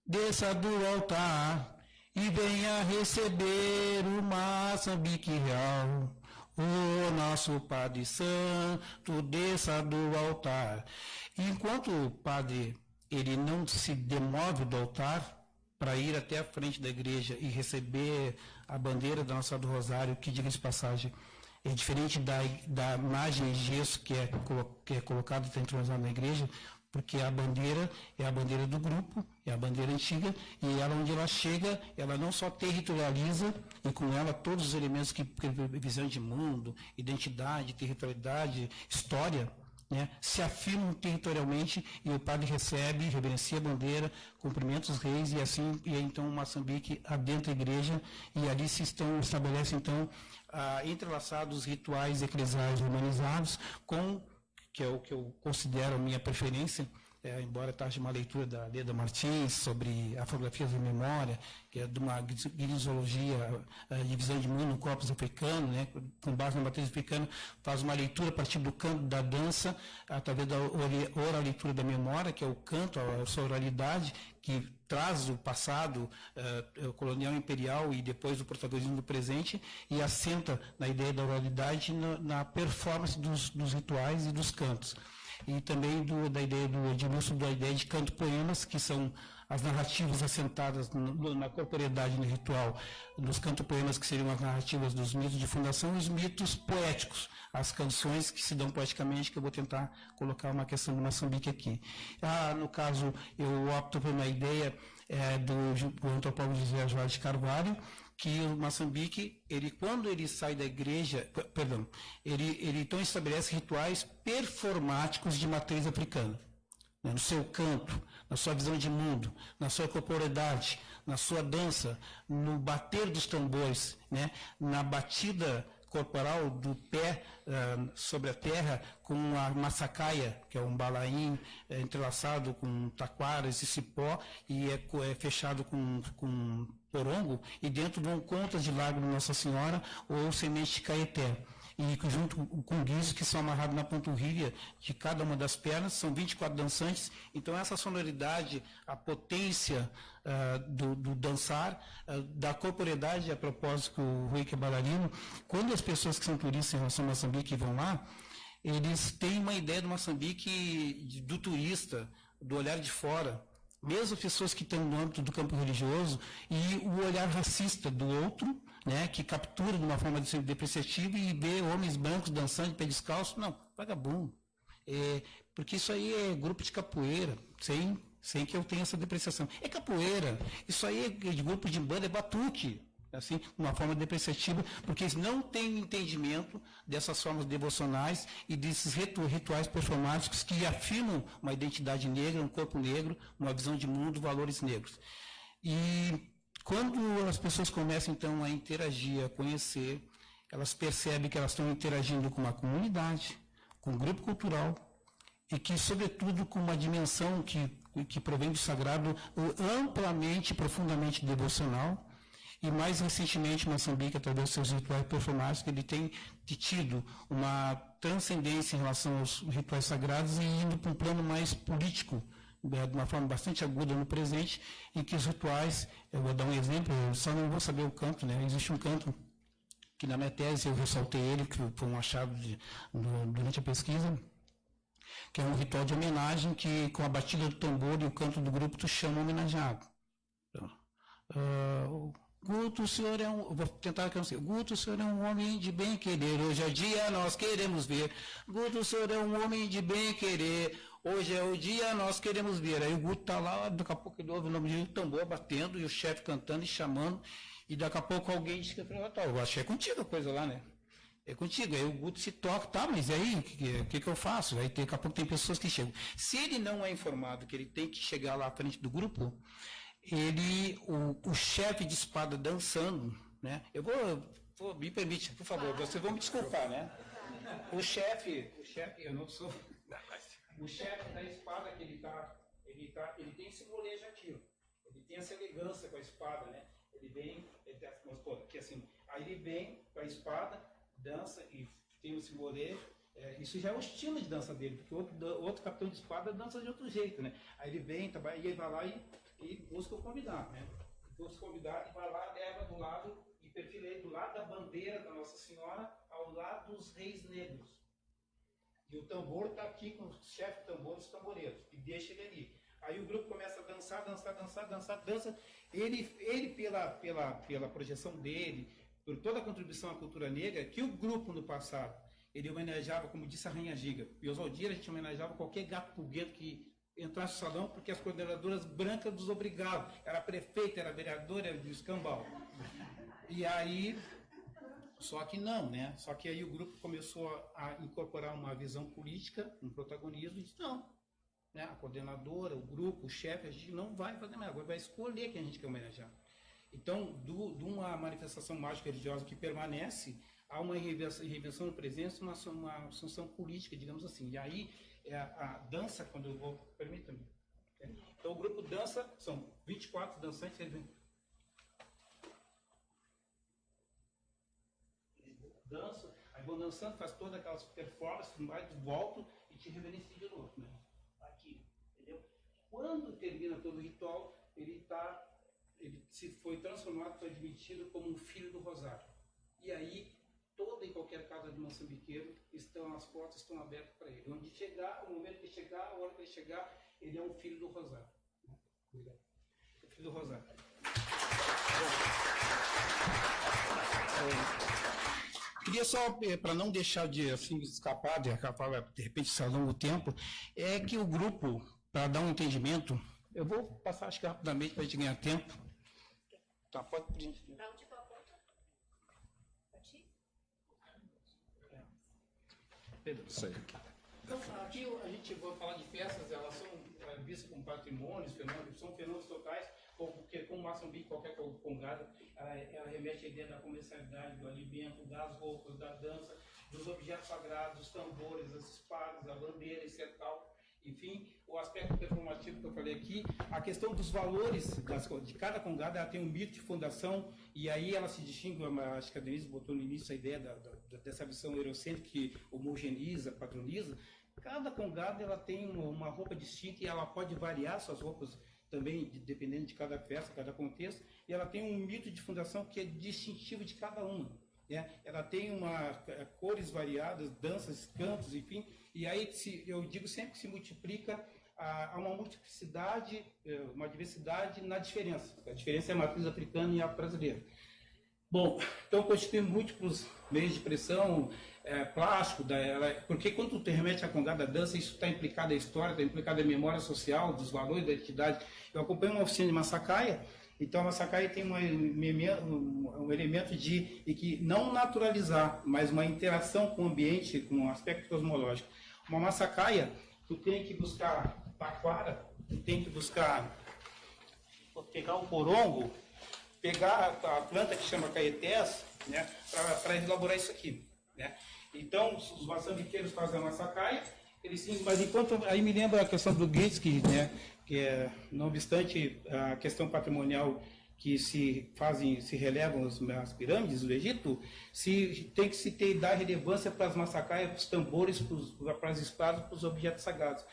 desça do altar e venha receber o Moçambique real. O nosso Padre Santo, desça do altar. E enquanto o padre ele não se demove do altar para ir até a frente da igreja e receber a bandeira da Nossa Senhora do Rosário, que, diga-se de passagem, é diferente da imagem de gesso que é colocada e entronizada na igreja, porque a bandeira é a bandeira do grupo, é a bandeira antiga, e ela, onde ela chega, ela não só territorializa, e com ela todos os elementos que visão de mundo, identidade, territorialidade, história, né, se afirmam territorialmente, e o padre recebe, reverencia a bandeira, cumprimenta os reis, e então Moçambique adentra a igreja, e ali estabelecem então entrelaçados rituais eclesiais humanizados com, que é o que eu considero a minha preferência, embora esteja uma leitura da Leda Martins sobre a fotografia da memória, que é de uma grisologia, divisão de mundo no corpus africano, né, com base na matriz africana, faz uma leitura a partir do canto da dança, através da oralitura da memória, que é o canto, a sua oralidade, que traz o passado colonial imperial e depois o protagonismo do presente, e assenta na ideia da oralidade na performance dos rituais e dos cantos. E também da ideia do Edmilson, da ideia de canto-poemas, que são as narrativas assentadas na corporeidade, no ritual, dos canto-poemas, que seriam as narrativas dos mitos de fundação, e os mitos poéticos, as canções que se dão poeticamente, que eu vou tentar colocar uma questão do Moçambique aqui. No caso, eu opto por uma ideia do antropólogo José Jorge Carvalho, que o Moçambique, quando ele sai da igreja, ele então estabelece rituais performáticos de matriz africana, né, no seu canto, na sua visão de mundo, na sua corporeidade, na sua dança, no bater dos tambores, né, na batida corporal do pé sobre a terra, com a maçacaia, que é um balaim entrelaçado com taquaras e cipó, e é fechado com porongo, e dentro vão contas de lago de Nossa Senhora ou semente de caeté. E junto com guizos que são amarrados na panturrilha de cada uma das pernas, são 24 dançantes. Então essa sonoridade, a potência do dançar, da corporeidade, a propósito que o Rui que é bailarino, quando as pessoas que são turistas em relação a Moçambique vão lá, eles têm uma ideia do Moçambique, do turista, do olhar de fora, mesmo pessoas que estão no âmbito do campo religioso, e o olhar racista do outro, né, que captura de uma forma depreciativa e vê homens brancos dançando de pé descalço. Não, vagabundo. Porque isso aí é grupo de capoeira, sem que eu tenha essa depreciação. É capoeira, isso aí é de grupo de banda, é batuque, assim, de uma forma depreciativa, porque eles não têm entendimento dessas formas devocionais e desses rituais performáticos que afirmam uma identidade negra, um corpo negro, uma visão de mundo, valores negros. E quando as pessoas começam, então, a interagir, a conhecer, elas percebem que elas estão interagindo com uma comunidade, com grupo cultural e que, sobretudo, com uma dimensão que provém do sagrado amplamente, profundamente devocional. E mais recentemente, Moçambique, através dos seus rituais performáticos, ele tem tido uma transcendência em relação aos rituais sagrados e indo para um plano mais político, de uma forma bastante aguda no presente, em que os rituais, eu vou dar um exemplo, eu só não vou saber o canto, né? Existe um canto que na minha tese eu ressaltei ele, que foi um achado durante a pesquisa, que é um ritual de homenagem que, com a batida do tambor e o canto do grupo, tu chama o homenageado. Guto, o senhor é um... Vou tentar cantar. Guto, o senhor é um homem de bem querer, hoje é o dia, nós queremos ver. Guto, o senhor é um homem de bem querer, hoje é o dia, nós queremos ver. Aí o Guto está lá, daqui a pouco ele ouve o nome do tambor batendo, e o chefe cantando e chamando, e daqui a pouco alguém diz que eu acho que é contigo a coisa lá, né? É contigo. Aí o Guto se toca, tá, mas aí o que eu faço? Aí daqui a pouco tem pessoas que chegam. Se ele não é informado que ele tem que chegar lá à frente do grupo, o chefe de espada dançando, né? Me permite, por favor, vocês vão me desculpar, né? O chefe, eu não sou. O chefe da espada que ele tem esse molejo aqui, ó. Ele tem essa elegância com a espada, né? Que assim, aí ele vem com a espada, dança e tem esse molejo. Isso já é o estilo de dança dele, porque outro capitão de espada dança de outro jeito, né? Aí ele vem, e ele vai lá e busca o convidado, né? Busca o convidado e vai lá, leva do lado e perfila ele do lado da bandeira da Nossa Senhora ao lado dos reis negros. E o tambor está aqui com o chefe de tambor dos tamboreiros e deixa ele ali. Aí o grupo começa a dança. Ele pela projeção dele, por toda a contribuição à cultura negra, que o grupo no passado, ele homenageava, como disse a Rainha Giga, e os Aldir a gente homenageava qualquer gato pulguento que entrasse no salão, porque as coordenadoras brancas nos obrigavam. Era prefeita, era vereadora, era de escambau. E aí, só que não, né? Só que aí o grupo começou a incorporar uma visão política, um protagonismo, e disse, não, né? A coordenadora, o grupo, o chefe, a gente não vai fazer mais, agora vai escolher quem a gente quer homenagear. Então, de uma manifestação mágica religiosa que permanece, há uma reinvenção no presente, uma assunção política, digamos assim. E aí, a dança, quando eu vou... Permita-me. Então, o grupo dança, são 24 dançantes, eles dançam, aí vão dançando, faz todas aquelas performances, voltam e te reverenciam de novo, né? Aqui, entendeu? Quando termina todo o ritual, ele se foi transformado, foi admitido como um filho do Rosário. E aí, toda e qualquer casa de moçambiqueiro, as portas estão abertas para ele. Onde chegar, o momento que chegar, a hora que ele chegar, ele é um filho do Rosário. Obrigado. O filho do Rosário. Queria só, para não deixar de assim, escapar, de repente se alonga o tempo, é que o grupo, para dar um entendimento, eu vou passar acho que rapidamente para a gente ganhar tempo. Tá, pode pedir. Pedro, isso aí. Então, aqui a gente vai falar de festas, elas são vistas como patrimônios, são fenômenos totais, porque como Moçambique, qualquer congado, ela remete à ideia da comercialidade, do alimento, das roupas, da dança, dos objetos sagrados, dos tambores, das espadas, da bandeira, etc. Enfim, o aspecto performativo que eu falei aqui, a questão dos valores de cada congado, ela tem um mito de fundação, e aí ela se distingue, acho que a Denise botou no início a ideia dessa visão eurocêntrica que homogeneiza, patroniza. Cada congado ela tem uma roupa distinta e ela pode variar suas roupas também, dependendo de cada festa, cada contexto, e ela tem um mito de fundação que é distintivo de cada uma. Ela tem cores variadas, danças, cantos, enfim, e aí eu digo sempre que se multiplica a uma multiplicidade, uma diversidade na diferença. A diferença é a matriz africana e a brasileira. Bom, então constitui múltiplos meios de expressão, plástico, porque quando tu remete à congada da dança, isso está implicado a história, está implicado a memória social, dos valores da identidade. Eu acompanho uma oficina de Masacaia, então a Masacaia tem um elemento de que não naturalizar, mas uma interação com o ambiente, com o aspecto cosmológico. Uma Masacaia, tu tem que buscar taquara, tu tem que pegar o porongo, pegar a planta que chama caetés, né, para elaborar isso aqui. né? Então, os moçambiqueiros fazem a maçacaia, eles sim, mas enquanto aí me lembra a questão do Gates, né, que é, não obstante a questão patrimonial que se relevam as pirâmides do Egito, tem que se dar relevância para as maçacaias, para os tambores, para as espadas, para os objetos sagrados,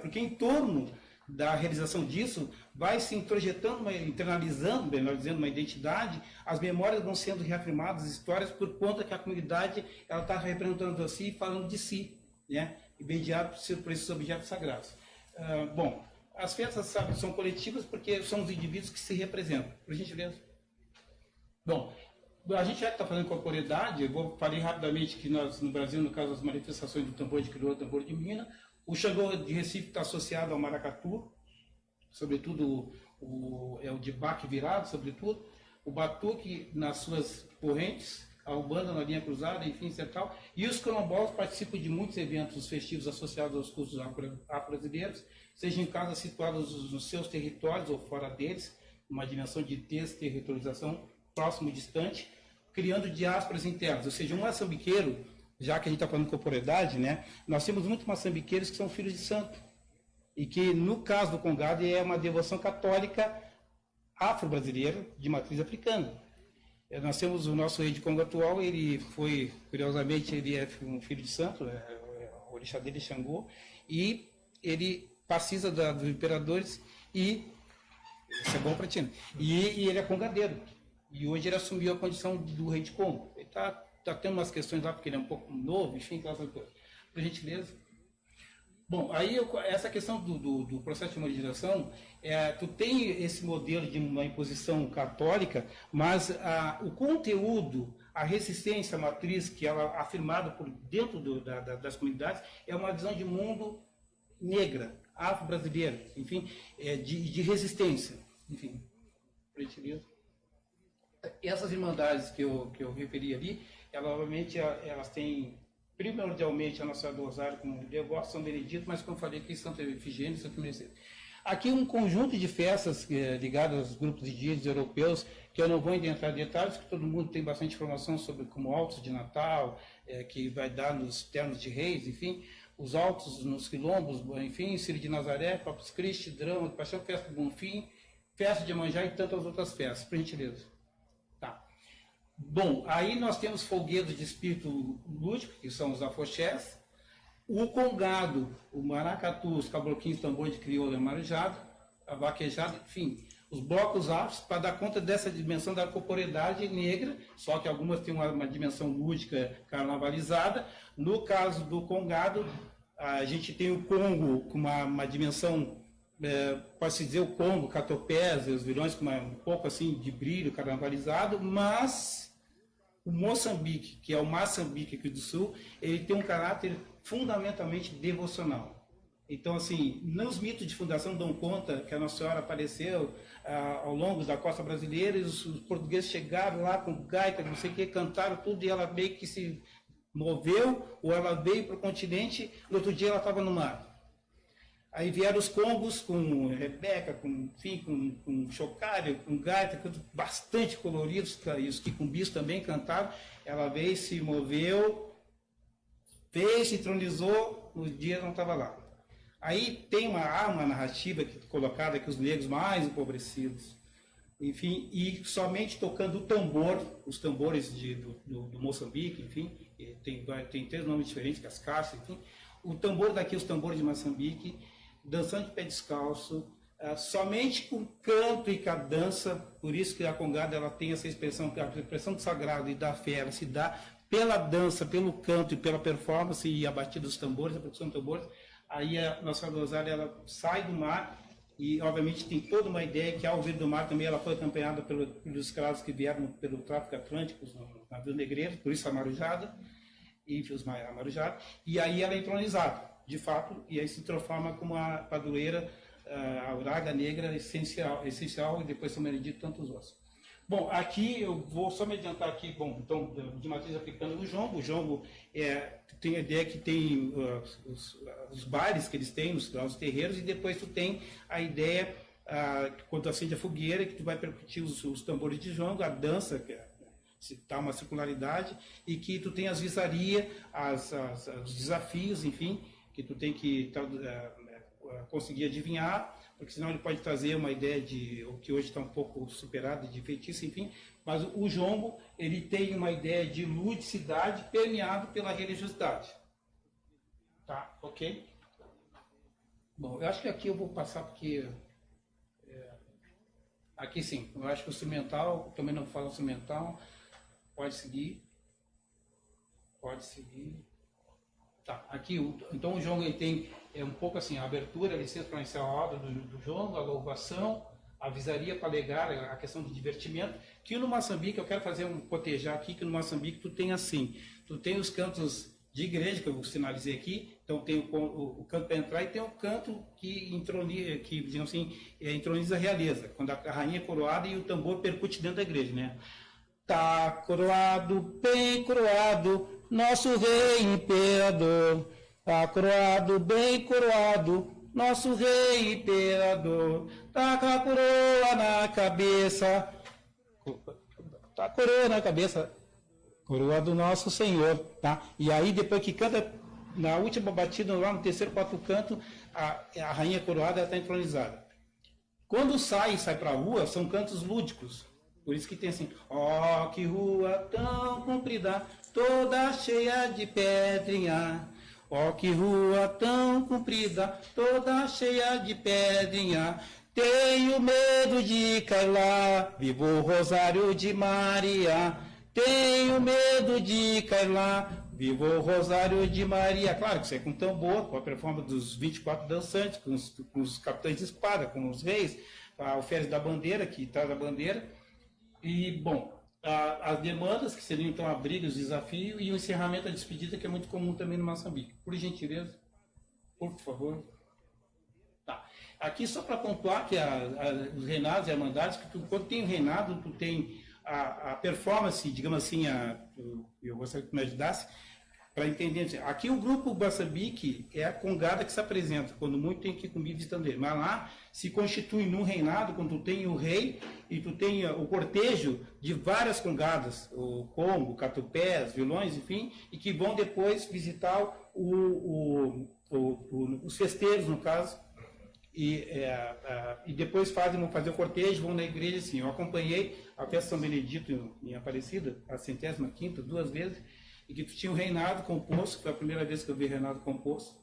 porque em torno da realização disso vai se introjetando, internalizando, melhor dizendo, uma identidade, as memórias vão sendo reafirmadas, as histórias, por conta que a comunidade ela está representando a si e falando de si, né, mediado por esses objetos sagrados. Bom, as festas, sabe, são coletivas porque são os indivíduos que se representam. Por gentileza. Bom, a gente já está fazendo corporeidade, eu falei rapidamente que nós, no Brasil, no caso das manifestações do tambor de Crioulo, tambor de Minas, o Xangô de Recife está associado ao maracatu, sobretudo o de baque virado, sobretudo, o batuque nas suas correntes, a Umbanda na linha cruzada, enfim, etc. E os quilombolas participam de muitos eventos festivos associados aos cultos afro-brasileiros, seja em casas situadas nos seus territórios ou fora deles, uma dimensão de desterritorialização próximo e distante, criando diásporas internas. Ou seja, um moçambiqueiro, já que a gente está falando de corporeidade, né, nós temos muitos moçambiqueiros que são filhos de santo. E que, no caso do Congado, é uma devoção católica afro-brasileira de matriz africana. Nós temos o nosso rei de Congo atual, ele foi, curiosamente, ele é um filho de santo, o orixá dele é Xangô, e ele precisa dos imperadores, e isso é bom para ti, né? E ele é congadeiro, e hoje ele assumiu a condição do rei de Congo. Ele está tendo umas questões lá, porque ele é um pouco novo, enfim, aquelas coisas. Por gentileza. Bom, aí essa questão do processo de homogenização, tu tem esse modelo de uma imposição católica, mas o conteúdo, a resistência à matriz que ela é afirmada por dentro das comunidades é uma visão de mundo negra, afro-brasileira, enfim, de resistência, enfim. Essas irmandades que eu referi ali, obviamente, elas têm primordialmente a Nossa Senhora do Rosário como devoto, São Benedito, mas como eu falei aqui, Santa Efigênia e Santa Mercedes. Aqui um conjunto de festas ligadas aos grupos indígenas europeus, que eu não vou entrar em detalhes, que todo mundo tem bastante informação sobre, como altos de Natal, que vai dar nos ternos de reis, enfim, os altos nos quilombos, enfim, Círio de Nazaré, Corpus Christi, Drama, Paixão, Festa do Bonfim, Festa de Iemanjá e tantas outras festas, por gentileza. Tá. Bom, aí nós temos folguedos de espírito lúdico, que são os afoxés, o congado, o maracatu, os cabloquinhos, tambor de crioula e marujado, a vaquejada, enfim, os blocos afros, para dar conta dessa dimensão da corporeidade negra, só que algumas têm uma dimensão lúdica carnavalizada. No caso do congado, a gente tem o Congo com uma dimensão, pode-se dizer, o Congo, catopés, os vilões com um pouco assim de brilho carnavalizado, mas o Moçambique, que é o Maçambique aqui do Sul, ele tem um caráter fundamentalmente devocional. Então, assim, nos mitos de fundação dão conta que a Nossa Senhora apareceu ao longo da costa brasileira e os portugueses chegaram lá com gaita, não sei o que, cantaram tudo e ela meio que se moveu, ou ela veio para o continente, no outro dia ela estava no mar. Aí vieram os congos com Rebeca, com chocalho, com gaita, bastante coloridos, e os quicumbis também cantaram. Ela veio, se moveu, se entronizou, no dia não estava lá. Aí tem uma narrativa colocada que os negros mais empobrecidos, enfim, e somente tocando o tambor, os tambores do Moçambique, enfim, tem 3 nomes diferentes, cascaça, enfim, o tambor daqui, os tambores de Moçambique, dançando de pé descalço, somente com canto e com a dança, por isso que a Congada ela tem essa expressão, que a expressão do sagrado e da fé, ela se dá pela dança, pelo canto e pela performance e a batida dos tambores, a percussão dos tambores. Aí a Nossa Senhora do Rosário ela sai do mar e, obviamente, tem toda uma ideia que, ao vir do mar, também ela foi acompanhada pelos escravos que vieram pelo tráfico atlântico, os navios negreiros, por isso a marujada, e a marujada, e aí ela é entronizada, de fato, e aí se transforma como a padroeira, a uraga negra essencial, e depois São Benedito e tantos outros. Bom, aqui eu vou só me adiantar aqui, bom, então, de matriz africana do jongo. O jongo tem a ideia que tem os bailes que eles têm nos terreiros, e depois tu tem a ideia, quando tu acende a fogueira, que tu vai percutir os tambores de jongo, a dança, tá uma circularidade, e que tu tem as visarias, os desafios, enfim, que tu tem que conseguir adivinhar, porque senão ele pode trazer uma ideia de o que hoje está um pouco superado, de feitiço, enfim. Mas o jongo, ele tem uma ideia de ludicidade permeado pela religiosidade. Tá, ok? Bom, eu acho que aqui eu vou passar porque... aqui sim, eu acho que o instrumental, também não falo instrumental, pode seguir. Pode seguir. Tá, aqui, então o jongo ele tem um pouco assim, a abertura, a licença para iniciar a obra do jongo, a louvação, a avisaria para alegar, a questão de divertimento, que no Moçambique, eu quero fazer cotejar aqui, que no Moçambique tu tem assim, tu tem os cantos de igreja, que eu sinalizei aqui, então tem o canto para entrar e tem o canto que digamos assim, entroniza a realeza, quando a rainha é coroada e o tambor percute dentro da igreja, né? Tá coroado, bem coroado, nosso rei imperador, tá coroado, bem coroado, nosso rei imperador, tá com a coroa na cabeça, tá a coroa na cabeça, coroa do nosso Senhor, tá? E aí depois que canta, na última batida, lá no terceiro, quarto canto, a rainha coroada está entronizada. Quando sai para a rua, são cantos lúdicos. Por isso que tem assim, ó, que rua tão comprida, toda cheia de pedrinha. Ó, que rua tão comprida, toda cheia de pedrinha. Tenho medo de cair lá, vivo o Rosário de Maria. Tenho medo de cair lá, vivo o Rosário de Maria. Claro que isso é com tambor, com a performance dos 24 dançantes, com os capitães de espada, com os reis, a oferta da bandeira, que traz a bandeira. E, bom, as demandas, que seriam então a briga, os desafios, e o encerramento, a despedida, que é muito comum também no Moçambique. Por gentileza, por favor. Tá. Aqui, só para pontuar que os reinados e irmandades, que quando tem o reinado, tu tem a performance, digamos assim, eu gostaria que tu me ajudasse, para entender. Aqui o grupo Moçambique é a congada que se apresenta, quando muito tem que ir comigo visitando ele. Mas lá se constitui num reinado, quando tu tem o rei e tu tem o cortejo de várias congadas, o combo, catupés, vilões, enfim, e que vão depois visitar os festeiros, no caso, e depois vão fazer o cortejo, vão na igreja, assim. Eu acompanhei a festa São Benedito em Aparecida, a 105ª, 2 vezes, e que tu tinha o reinado composto, que foi a primeira vez que eu vi reinado composto,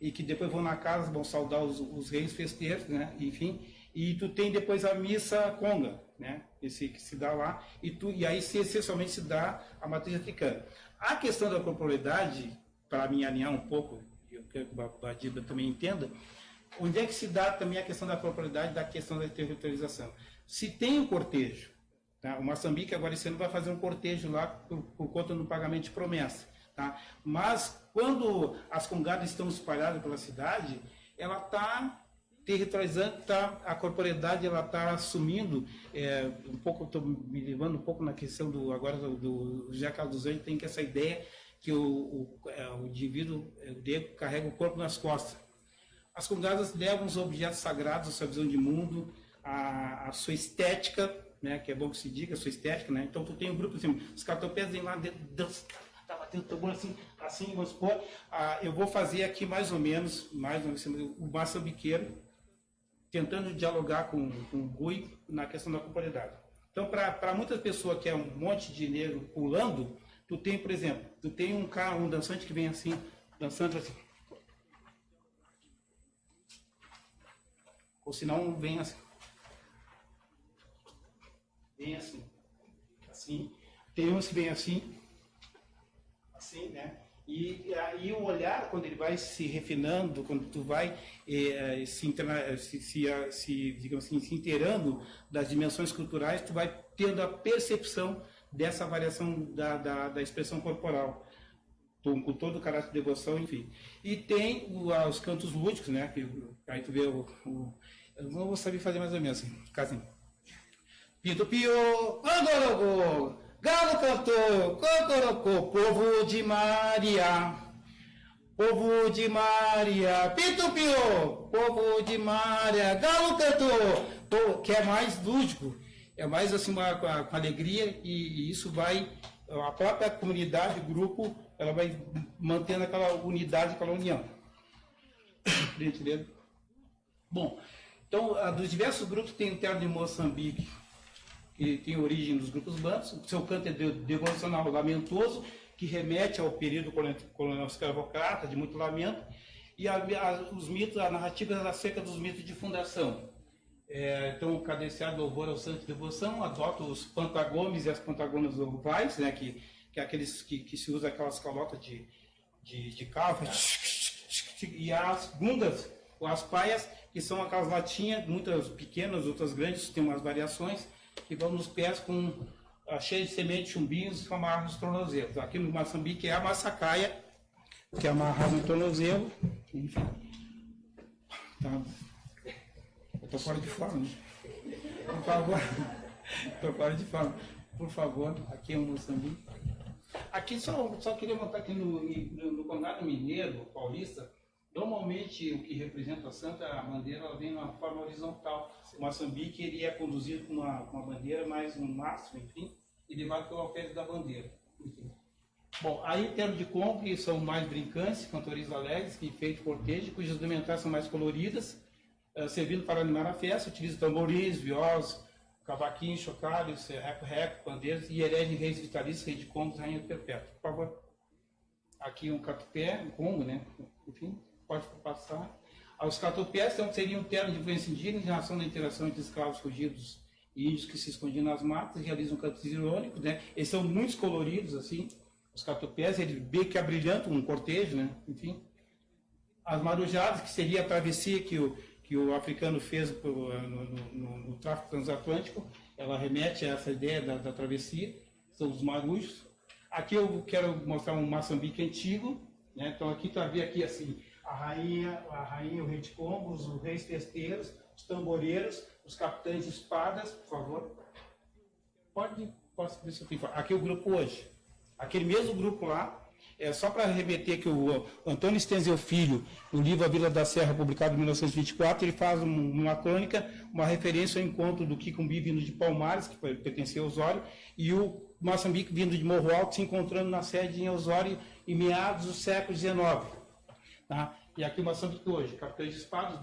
e que depois vão na casa, vão saudar os reis festeiros, né, enfim, e tu tem depois a missa conga, né, esse que se dá lá, e aí essencialmente se dá a matriz africana. A questão da corporeidade, para me alinhar um pouco, eu quero que o Badiba também entenda, onde é que se dá também a questão da corporeidade, da questão da territorialização? Se tem um cortejo, tá? O Moçambique agora esse ano vai fazer um cortejo lá por conta do pagamento de promessa. Tá? Mas quando as congadas estão espalhadas pela cidade, ela está territorializando, a corporeidade ela está assumindo, um pouco, estou me levando um pouco na questão do José Carlos dos Anjos, tem que essa ideia que o indivíduo, o Diego, carrega o corpo nas costas. As congadas levam os objetos sagrados, a sua visão de mundo, a sua estética, né, que é bom que se diga, a sua estética, né? Então tu tem um grupo assim, os catopés vêm lá dentro, tá batendo tambor assim, vamos supor, eu vou fazer aqui mais ou menos o moçambiqueiro, tentando dialogar com o Rui na questão da corporeidade. Então, para muitas pessoas que é um monte de negro pulando, tu tem, por exemplo, um dançante que vem assim, dançando assim, ou senão vem assim. Vem assim, tem uns que vem assim, né? E aí o olhar, quando ele vai se refinando, quando tu vai digamos assim, se inteirando das dimensões culturais, tu vai tendo a percepção dessa variação da expressão corporal, com todo o caráter de devoção, enfim. E tem os cantos lúdicos, né? Aí tu vê eu não vou saber fazer mais ou menos assim, Pito pio, congorogô, galo cantou, cocorocô, povo de Maria, Pito pio, povo de Maria, galo cantou, que é mais lúdico. é mais assim com alegria, e isso vai, a própria comunidade, o grupo, ela vai mantendo aquela unidade, aquela união. Bom, então, dos diversos grupos, tem o terno de Moçambique, que tem origem nos grupos bantos. O seu canto é devocional lamentoso, que remete ao período colonial escravocrata, de muito lamento, e os mitos, a narrativa acerca dos mitos de fundação. Então, cadenciado louvor ao santo de devoção, adota os pantagomes e as pantagonas ovais, né, que é aqueles que se usa aquelas calotas de carro, e as gungas, ou as paias, que são aquelas latinhas, muitas pequenas, outras grandes, tem umas variações, que vão nos pés cheios de sementes, chumbinhos, amarrados nos tornozelos. Aqui no Moçambique é a maçacaia, que é amarrado no tornozelo, enfim. Tá. Eu estou fora de forma, né? Por favor. Estou fora de forma. Por favor, aqui é o Moçambique. Aqui só queria montar aqui no Condado Mineiro, paulista, normalmente o que representa a Santa, a bandeira, ela vem numa forma horizontal. O Moçambique ele é conduzido com uma bandeira mais um mastro, enfim, e levado pelo alferes da bandeira. Enfim. Bom, aí terno de Congo, que são mais brincantes, cantores alegres, que feitos cortejo, cujas indumentares são mais coloridas, servindo para animar a festa, utiliza tamborins, violas, cavaquinhos, chocalhos, reco-reco, pandeiros e herege reis vitalícios, rei de Congo, rainha perpétua. Por favor. Aqui um catupé, um Congo, né? Enfim, pode passar. Os catupés então, seriam um termo de influência indígena em relação à interação entre escravos fugidos e índios que se escondiam nas matas, realizam cantos irônicos, né? Eles são muito coloridos, assim. Os catupés, ele vê que abrilhantam um cortejo, né? Enfim. As marujadas, que seria a travessia que o africano fez no tráfico transatlântico, ela remete a essa ideia da travessia, são os marujos. Aqui eu quero mostrar um Moçambique antigo, né? Então aqui tu vai ver aqui assim, a rainha, o rei de Congo, os reis festeiros, os tamboreiros, os capitães de espadas, por favor. Posso ver se eu tenho. Aqui o grupo hoje. Aquele mesmo grupo lá, só para remeter que o Antônio Stenzel Filho, no livro A Vila da Serra, publicado em 1924, ele faz uma crônica, uma referência ao encontro do Quicumbi vindo de Palmares, que pertencia a Osório, e o Moçambique vindo de Morro Alto, se encontrando na sede em Osório em meados do século XIX. Tá? E aqui o Moçambique hoje, capitães de espadas,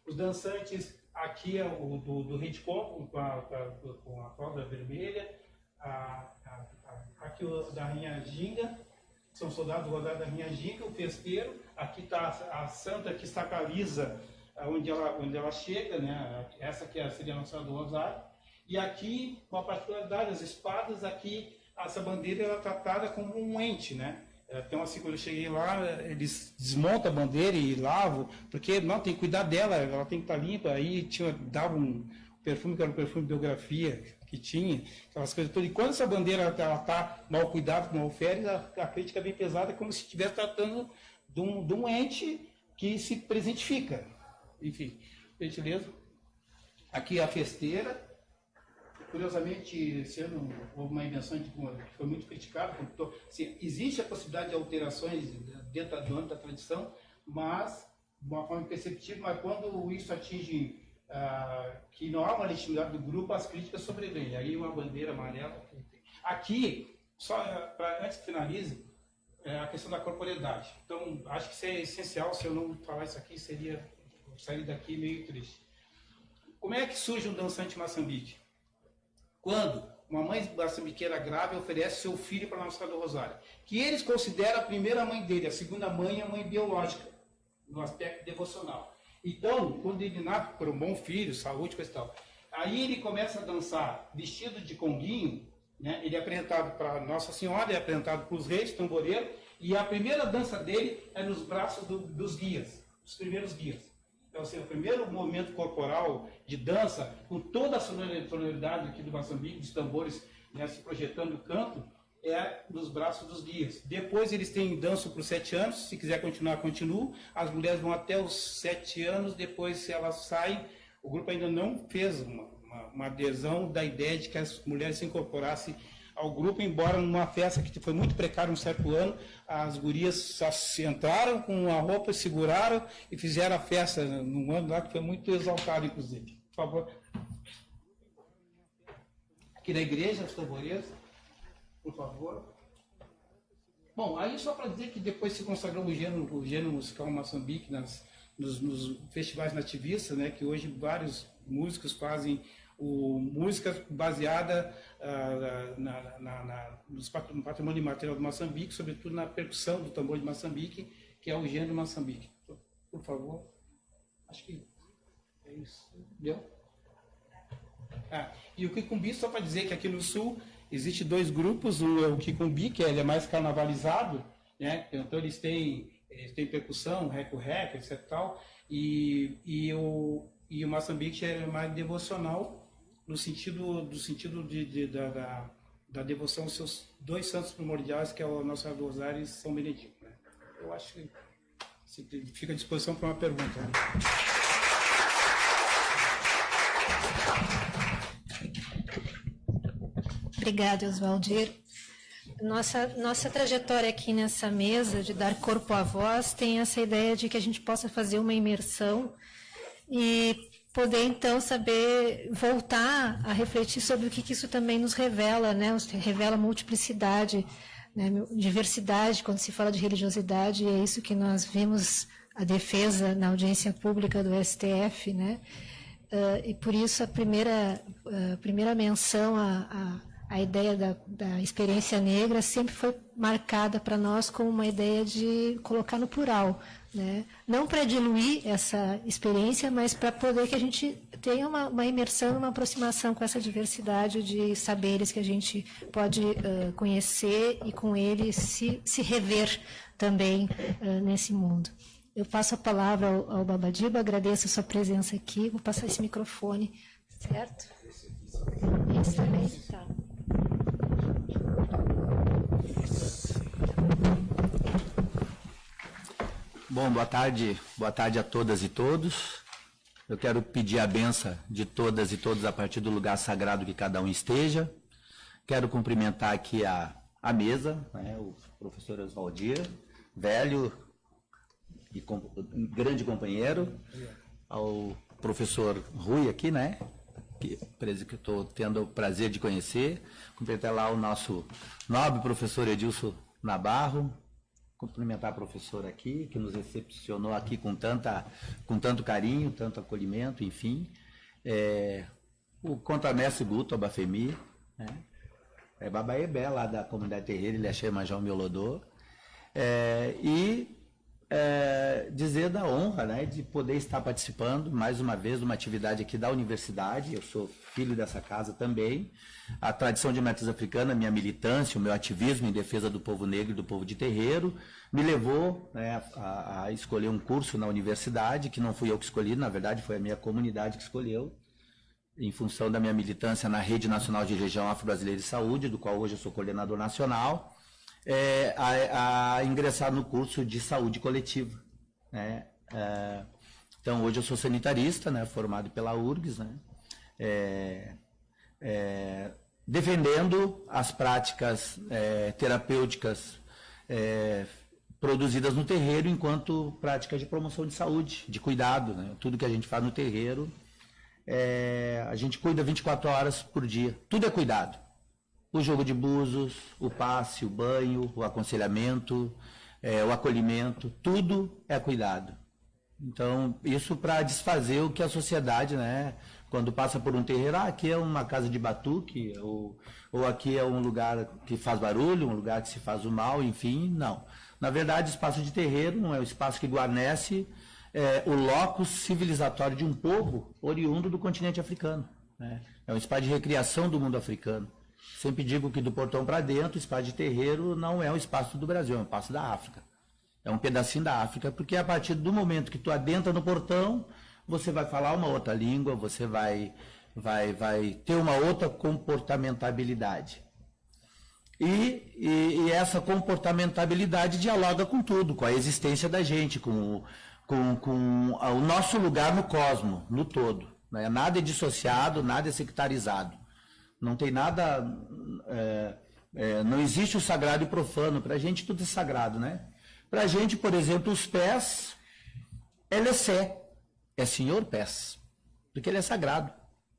os dançantes, aqui é o do rei de Congo, com a cobra vermelha, aqui o da Rainha Ginga, são soldados rodados da Rainha Ginga, o festeiro, aqui está a santa que sacraliza onde ela chega, né? Essa que seria a Nossa Senhora do Rosário, e aqui, uma particularidade, as espadas, aqui, essa bandeira ela é tratada como um ente, né? Tem uma assim, quando eu cheguei lá, eles desmontam a bandeira e lavam, porque não, tem que cuidar dela, ela tem que estar limpa, aí dava um perfume, que era um perfume de biografia, que tinha, aquelas coisas todas. E quando essa bandeira está mal cuidada, com alferes, a crítica é bem pesada, é como se estivesse tratando de um ente que se presentifica. Enfim, gentileza. Aqui a festeira. Curiosamente, esse ano houve uma invenção que foi muito criticada. Assim, existe a possibilidade de alterações dentro do âmbito da tradição, mas de uma forma imperceptível, mas quando isso atinge que não há uma legitimidade do grupo, as críticas sobrevêm. Aí uma bandeira amarela. Aqui, só antes que finalize, a questão da corporeidade. Então, acho que isso é essencial. Se eu não falar isso aqui, seria sair daqui meio triste. Como é que surge um dançante em Moçambique? Quando uma mãe moçambiqueira grávida oferece seu filho para Nossa Senhora do Rosário, que eles consideram a primeira mãe dele, a segunda mãe é a mãe biológica, no aspecto devocional. Então, quando ele nasce por um bom filho, saúde, coisa e tal, aí ele começa a dançar vestido de conguinho, né? Ele é apresentado para Nossa Senhora, é apresentado para os reis, tamboreiro, e a primeira dança dele é nos braços dos guias, os primeiros guias. Então, assim, o primeiro movimento corporal de dança, com toda a sonoridade aqui do Moçambique, dos tambores, né, se projetando o canto, é nos braços dos guias. Depois eles têm dança por 7 anos, se quiser continuar, continuam. As mulheres vão até os 7 anos, depois elas saem. O grupo ainda não fez uma adesão da ideia de que as mulheres se incorporassem ao grupo, embora numa festa que foi muito precária um certo ano, as gurias só se entraram com a roupa, seguraram e fizeram a festa num ano lá que foi muito exaltado, inclusive. Por favor. aqui na igreja, os tamboreiros, por favor. Bom, aí só para dizer que depois se consagrou o gênero musical Moçambique nos festivais nativistas, né, que hoje vários músicos fazem música baseada no patrimônio imaterial do Moçambique, sobretudo na percussão do tambor de Moçambique, que é o gênero Moçambique. Por favor. Acho que é isso. Deu? E o Kikumbi, só para dizer que aqui no Sul existe 2 grupos, um é o Kikumbi, que ele é mais carnavalizado, né? Então eles têm percussão, reco-reco, etc. Tal, e o Moçambique é mais devocional, no sentido da devoção aos seus 2 santos primordiais, que é o Nosso Senhora do Rosário e São Benedito. Né? Eu acho que fica à disposição para uma pergunta. Né? Obrigada, Oswaldir. Nossa trajetória aqui nessa mesa de dar corpo à voz tem essa ideia de que a gente possa fazer uma imersão e poder, então, saber voltar a refletir sobre o que isso também nos revela, né? Revela multiplicidade, né? Diversidade, quando se fala de religiosidade, e é isso que nós vimos a defesa na audiência pública do STF, né? E por isso a primeira menção à ideia da experiência negra sempre foi marcada para nós como uma ideia de colocar no plural, né? Não para diluir essa experiência, mas para poder que a gente tenha uma imersão, uma aproximação com essa diversidade de saberes que a gente pode conhecer e com eles se rever também nesse mundo. Eu passo a palavra ao Babadiba, agradeço a sua presença aqui, vou passar esse microfone, certo? Esse também, tá. Bom, boa tarde a todas e todos. Eu quero pedir a benção de todas e todos a partir do lugar sagrado que cada um esteja. Quero cumprimentar aqui a mesa, né, o professor Oswaldir, velho e grande companheiro, ao professor Rui aqui, né, que estou tendo o prazer de conhecer. Cumprimentar lá o nosso nobre professor Edilson Nabarro, cumprimentar a professora aqui, que nos recepcionou aqui com tanto carinho, tanto acolhimento, enfim. O contramestre Guto Abafemi, né? Babaebé, lá da comunidade terreira, ele achei Major Miolodô. Dizer da honra, né, de poder estar participando mais uma vez de uma atividade aqui da universidade. Eu sou filho dessa casa também. A tradição de matriz africana, minha militância, o meu ativismo em defesa do povo negro e do povo de terreiro me levou, né, a escolher um curso na universidade, que não fui eu que escolhi, na verdade foi a minha comunidade que escolheu, em função da minha militância na Rede Nacional de Região Afro-Brasileira de Saúde, do qual hoje eu sou coordenador nacional, a ingressar no curso de saúde coletiva, né? Então, hoje eu sou sanitarista, né, formado pela URGS, né, defendendo as práticas terapêuticas produzidas no terreiro enquanto prática de promoção de saúde, de cuidado, né? Tudo que a gente faz no terreiro, a gente cuida 24 horas por dia, tudo é cuidado. O jogo de búzios, o passe, o banho, o aconselhamento, o acolhimento, tudo é cuidado. Então, isso para desfazer o que a sociedade, né, quando passa por um terreiro, aqui é uma casa de batuque, ou aqui é um lugar que faz barulho, um lugar que se faz o mal, enfim, não. Na verdade, o espaço de terreiro não é o espaço que guarnece o locus civilizatório de um povo oriundo do continente africano, né? É um espaço de recriação do mundo africano. Sempre digo que do portão para dentro, o espaço de terreiro não é um espaço do Brasil, é um espaço da África. É um pedacinho da África, porque a partir do momento que tu adentra no portão, você vai falar uma outra língua, você vai ter uma outra comportamentabilidade. E essa comportamentabilidade dialoga com tudo, com a existência da gente, com o nosso lugar no cosmo, no todo, né? Nada é dissociado, nada é sectarizado. Não tem nada, não existe o sagrado e o profano. Para a gente tudo é sagrado, né? Para a gente, por exemplo, os pés, ele é Senhor pés, porque ele é sagrado.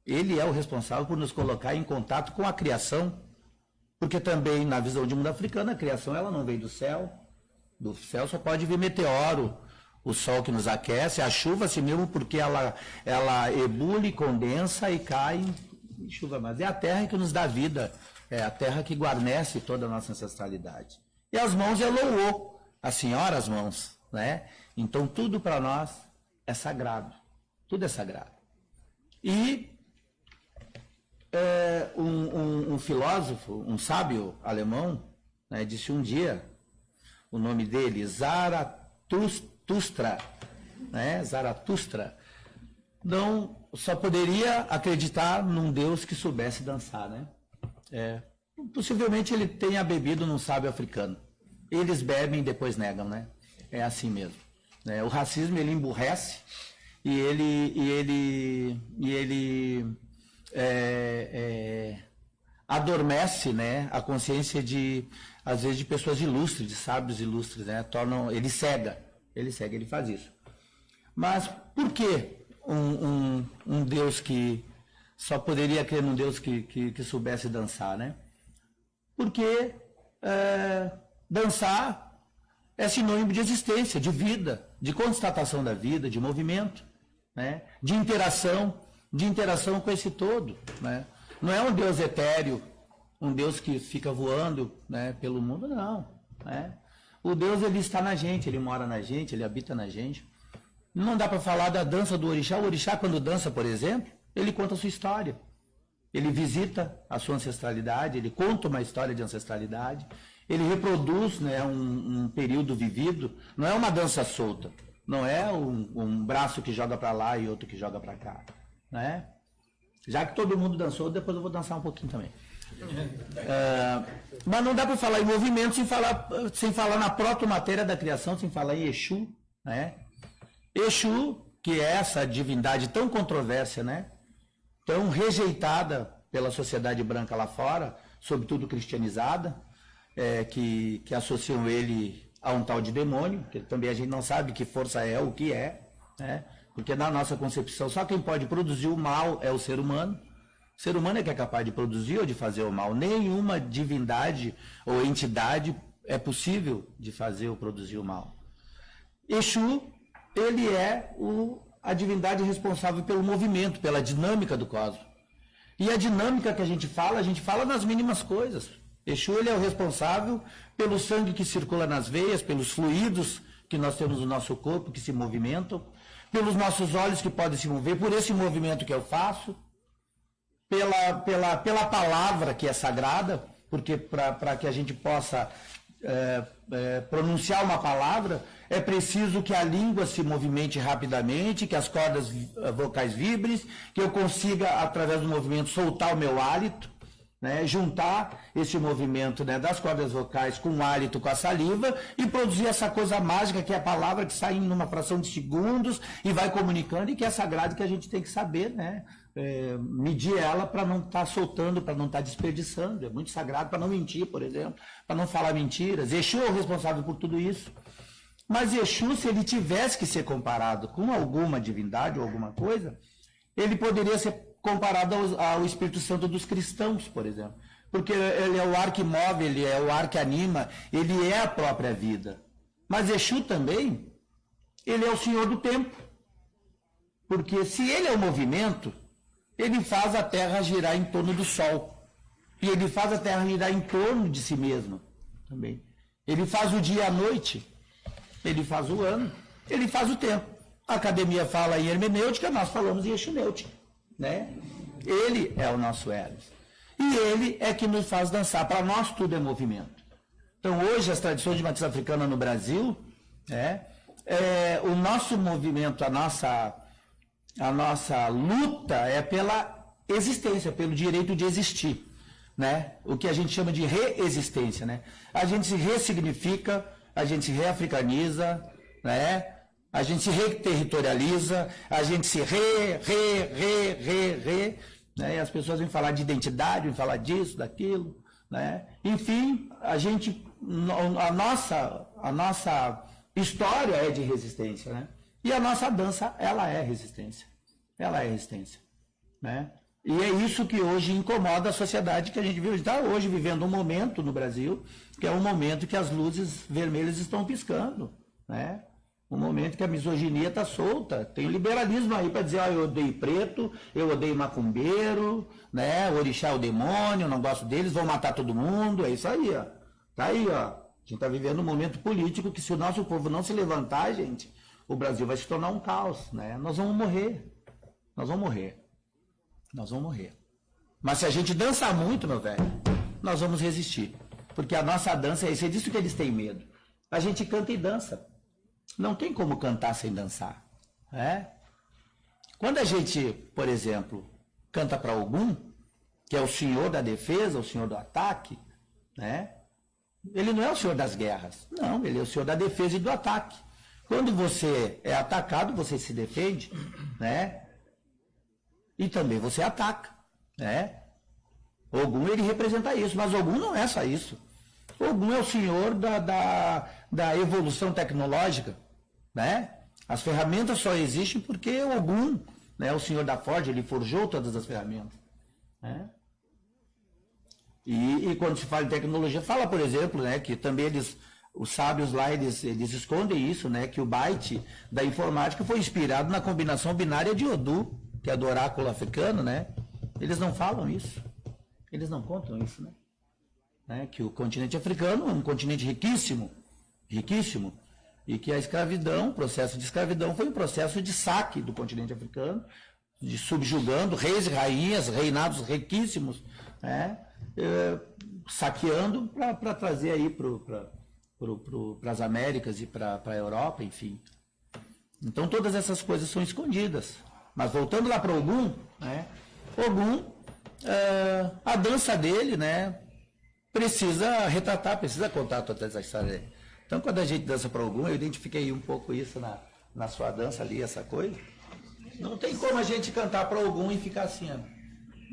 Ele é o responsável por nos colocar em contato com a criação, porque também, na visão de mundo africano, a criação ela não veio do céu. Do céu só pode vir meteoro, o sol que nos aquece, a chuva, assim mesmo, porque ela ebule, condensa e cai em chuva. Mas é a terra que nos dá vida, é a terra que guarnece toda a nossa ancestralidade. E as mãos Eloô, a senhora as mãos, né? Então tudo para nós é sagrado, tudo é sagrado. E um filósofo, um sábio alemão, né, disse um dia, o nome dele, Zaratustra, né? Zaratustra, não só poderia acreditar num Deus que soubesse dançar, né? Possivelmente ele tenha bebido num sábio africano. Eles bebem e depois negam, né? É assim mesmo. O racismo, ele emburrece e ele adormece, né, a consciência às vezes de pessoas ilustres, de sábios ilustres, né? Ele cega, ele faz isso. Mas por que um Deus que só poderia crer num Deus que soubesse dançar, né? Porque dançar é sinônimo de existência, de vida, de constatação da vida, de movimento, né? De interação com esse todo, né? Não é um Deus etéreo, um Deus que fica voando, né, pelo mundo, não, né? O Deus, ele está na gente, ele mora na gente, ele habita na gente. Não dá para falar da dança do orixá. O orixá, quando dança, por exemplo, ele conta a sua história. Ele visita a sua ancestralidade, ele conta uma história de ancestralidade, ele reproduz, né, um período vivido. Não é uma dança solta, não é um braço que joga para lá e outro que joga para cá, né? Já que todo mundo dançou, depois eu vou dançar um pouquinho também. Mas não dá para falar em movimento sem falar na protomatéria da criação, sem falar em Exu, né? Exu, que é essa divindade tão controversa, né? Tão rejeitada pela sociedade branca lá fora, sobretudo cristianizada, que associam ele a um tal de demônio, que também a gente não sabe que força é, o que é, né? Porque na nossa concepção só quem pode produzir o mal é o ser humano. O ser humano é que é capaz de produzir ou de fazer o mal. Nenhuma divindade ou entidade é possível de fazer ou produzir o mal. Exu, ele é a divindade responsável pelo movimento, pela dinâmica do cosmos. E a dinâmica que a gente fala nas mínimas coisas. Exu, ele é o responsável pelo sangue que circula nas veias, pelos fluidos que nós temos no nosso corpo, que se movimentam, pelos nossos olhos que podem se mover, por esse movimento que eu faço, pela palavra que é sagrada, porque para que a gente possa pronunciar uma palavra, é preciso que a língua se movimente rapidamente, que as cordas vocais vibrem, que eu consiga, através do movimento, soltar o meu hálito, né, juntar esse movimento, né, das cordas vocais com o hálito, com a saliva, e produzir essa coisa mágica que é a palavra que sai em uma fração de segundos e vai comunicando, e que é sagrado, que a gente tem que saber, né, medir ela para não estar soltando, para não estar desperdiçando. É muito sagrado para não mentir, por exemplo, para não falar mentiras. Exu é o responsável por tudo isso. Mas Exu, se ele tivesse que ser comparado com alguma divindade ou alguma coisa, ele poderia ser comparado ao Espírito Santo dos cristãos, por exemplo. Porque ele é o ar que move, ele é o ar que anima, ele é a própria vida. Mas Exu também, ele é o Senhor do tempo. Porque se ele é o movimento, ele faz a Terra girar em torno do Sol. E ele faz a Terra girar em torno de si mesma também. Ele faz o dia e a noite. Ele faz o ano. Ele faz o tempo. A academia fala em hermenêutica, nós falamos em exunêutica, né? Ele é o nosso Hermes. E ele é que nos faz dançar. Para nós tudo é movimento. Então hoje as tradições de matriz africana no Brasil, o nosso movimento, a nossa luta é pela existência, pelo direito de existir, né? O que a gente chama de reexistência, né? A gente se ressignifica, a gente se reafricaniza, né? A gente se reterritorializa, a gente se né? E as pessoas vêm falar de identidade, vêm falar disso, daquilo, né? Enfim, a nossa história é de resistência, né? E a nossa dança, ela é resistência. Ela é resistência, né? E é isso que hoje incomoda a sociedade que a gente vive. Está hoje vivendo um momento no Brasil, que é um momento que as luzes vermelhas estão piscando, né? Um momento que a misoginia está solta. Tem o liberalismo aí para dizer, eu odeio preto, eu odeio macumbeiro, né? O orixá é o demônio, não gosto deles, vou matar todo mundo. É isso aí, ó. Tá aí, ó. A gente está vivendo um momento político que, se o nosso povo não se levantar, gente, o Brasil vai se tornar um caos, né? Nós vamos morrer. Nós vamos morrer. Nós vamos morrer. Mas se a gente dançar muito, meu velho, nós vamos resistir. Porque a nossa dança é isso. É disso que eles têm medo. A gente canta e dança. Não tem como cantar sem dançar. Né? Quando a gente, por exemplo, canta para Ogum, que é o senhor da defesa, o senhor do ataque, né? Ele não é o senhor das guerras. Não, ele é o senhor da defesa e do ataque. Quando você é atacado, você se defende, né? E também você ataca, né? Ogum, ele representa isso, mas Ogum não é só isso. Ogum é o senhor da evolução tecnológica, né? As ferramentas só existem porque Ogum, né, o senhor da Ford, ele forjou todas as ferramentas, né? E quando se fala em tecnologia, fala, por exemplo, né, que também os sábios lá, eles escondem isso, né, que o byte da informática foi inspirado na combinação binária de Odu, que é do oráculo africano, né? Eles não falam isso. Eles não contam isso, né? Que o continente africano é um continente riquíssimo, riquíssimo, e que a escravidão, o processo de escravidão foi um processo de saque do continente africano, de subjugando reis e rainhas, reinados riquíssimos, né? Saqueando para trazer aí para as Américas e para a Europa, enfim. Então todas essas coisas são escondidas. Mas voltando lá para Ogum, né? Ogum, a dança dele, né, precisa retratar, precisa contar toda essa história dele. Então, quando a gente dança para Ogum, eu identifiquei um pouco isso na sua dança ali, essa coisa. Não tem como a gente cantar para Ogum e ficar assim, ó.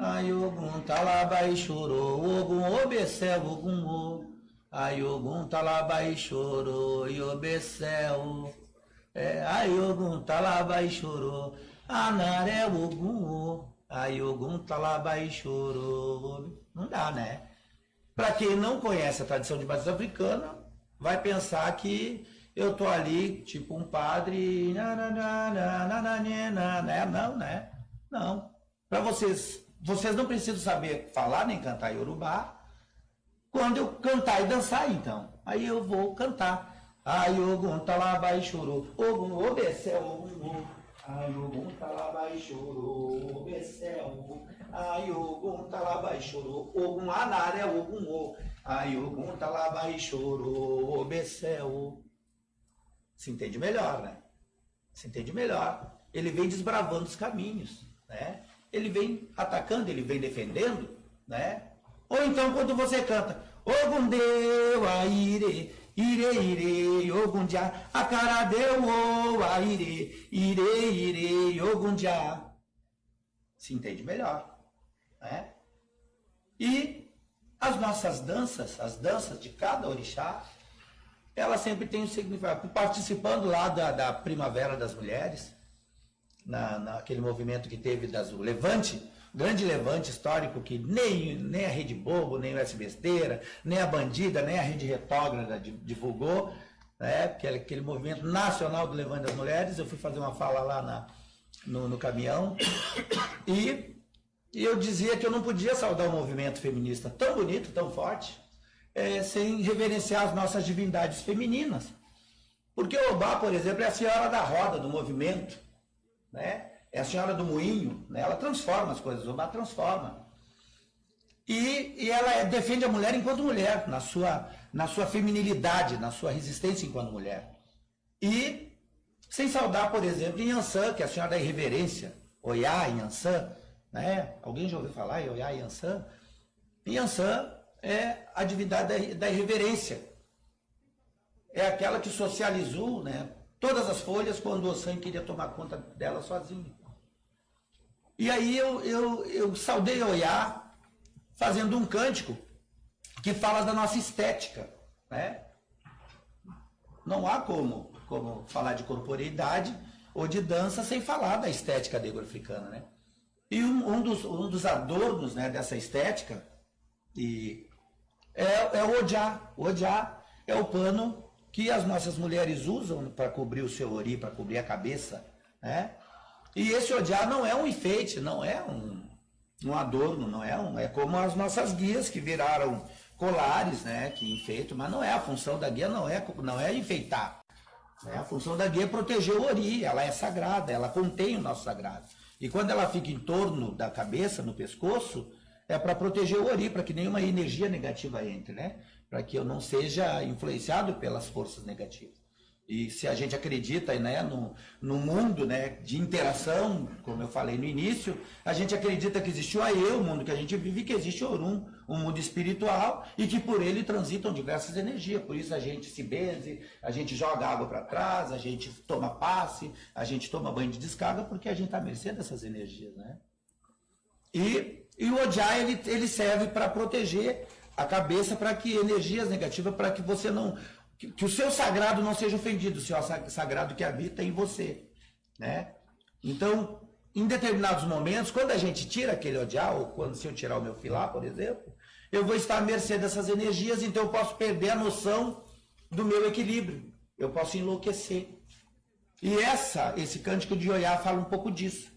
Ai, Ogum, Talabai chorou, Ogum, obecel, Ogum, ai, Ogum, Talabai chorou, e obecel. Ai, Ogum, Talabai chorou, Anaré, Ogum, ai, Ogum, Talabai chorou. Não dá, né? Para quem não conhece a tradição de matriz africana, vai pensar que eu tô ali, tipo um padre, né? Não, né? Não. Para vocês não precisam saber falar nem cantar Yorubá. Quando eu cantar e dançar, então, aí eu vou cantar. Ai, Ogum, Talabai chorou, Ogum, obecel, Ogum, ai, Ogum, Talabai chorou, obecel, ai, Ogum, Talabai chorou, Ogum, Anaré, Ogum, ai, Ogum, Talabai chorou, obecel. Se entende melhor, né? Se entende melhor. Ele vem desbravando os caminhos, né? Ele vem atacando, ele vem defendendo, né? Ou então quando você canta, Ogum deu a ire, ire, Ogum já, a cara deu o a ire, ire, Ogum já. Se entende melhor, né? E as nossas danças, as danças de cada orixá, ela sempre tem um significado. Participando lá da Primavera das Mulheres, naquele movimento que teve o Levante, grande levante histórico que nem a Rede Bobo, nem o SBesteira, nem a Bandida, nem a Rede Retógrada divulgou, né? Aquele movimento nacional do Levante das Mulheres. Eu fui fazer uma fala lá no caminhão e eu dizia que eu não podia saudar um movimento feminista tão bonito, tão forte, sem reverenciar as nossas divindades femininas. Porque o Obá, por exemplo, é a senhora da roda do movimento, né? É a senhora do moinho, né? Ela transforma as coisas, o Obá transforma. E ela defende a mulher enquanto mulher, na sua feminilidade, na sua resistência enquanto mulher. E sem saudar, por exemplo, Yansan, que é a senhora da irreverência, Oyá, Yansan, né? Alguém já ouviu falar em Oyá e Yansan? Yansan é a divindade da irreverência. É aquela que socializou, né, todas as folhas quando o Ossan queria tomar conta dela sozinho. E aí eu saudei Oyá fazendo um cântico que fala da nossa estética, né? Não há como falar de corporeidade ou de dança sem falar da estética negro-africana, né? E um dos adornos, né, dessa estética é o odiá. O odiá é o pano que as nossas mulheres usam para cobrir o seu ori, para cobrir a cabeça, né? E esse odiá não é um enfeite, não é um adorno, é como as nossas guias que viraram colares, né, que enfeitam, mas não é a função da guia, não é enfeitar. A função da guia é proteger o ori, ela é sagrada, ela contém o nosso sagrado. E quando ela fica em torno da cabeça, no pescoço, é para proteger o ori, para que nenhuma energia negativa entre, né? Para que eu não seja influenciado pelas forças negativas. E se a gente acredita, né, no mundo, né, de interação, como eu falei no início, a gente acredita que existe o Aê, o mundo que a gente vive, e que existe o Orum, um mundo espiritual, e que por ele transitam diversas energias. Por isso a gente se benze, a gente joga água para trás, a gente toma passe, a gente toma banho de descarga, porque a gente está à mercê dessas energias, né? E o Odiá, ele serve para proteger a cabeça, para que energias negativas, para que você não... Que o seu sagrado não seja ofendido, o seu sagrado que habita em você, né? Então, em determinados momentos, quando a gente tira aquele odiá, ou quando se eu tirar o meu filá, por exemplo, eu vou estar à mercê dessas energias, então eu posso perder a noção do meu equilíbrio, eu posso enlouquecer. E esse cântico de Ioiá fala um pouco disso,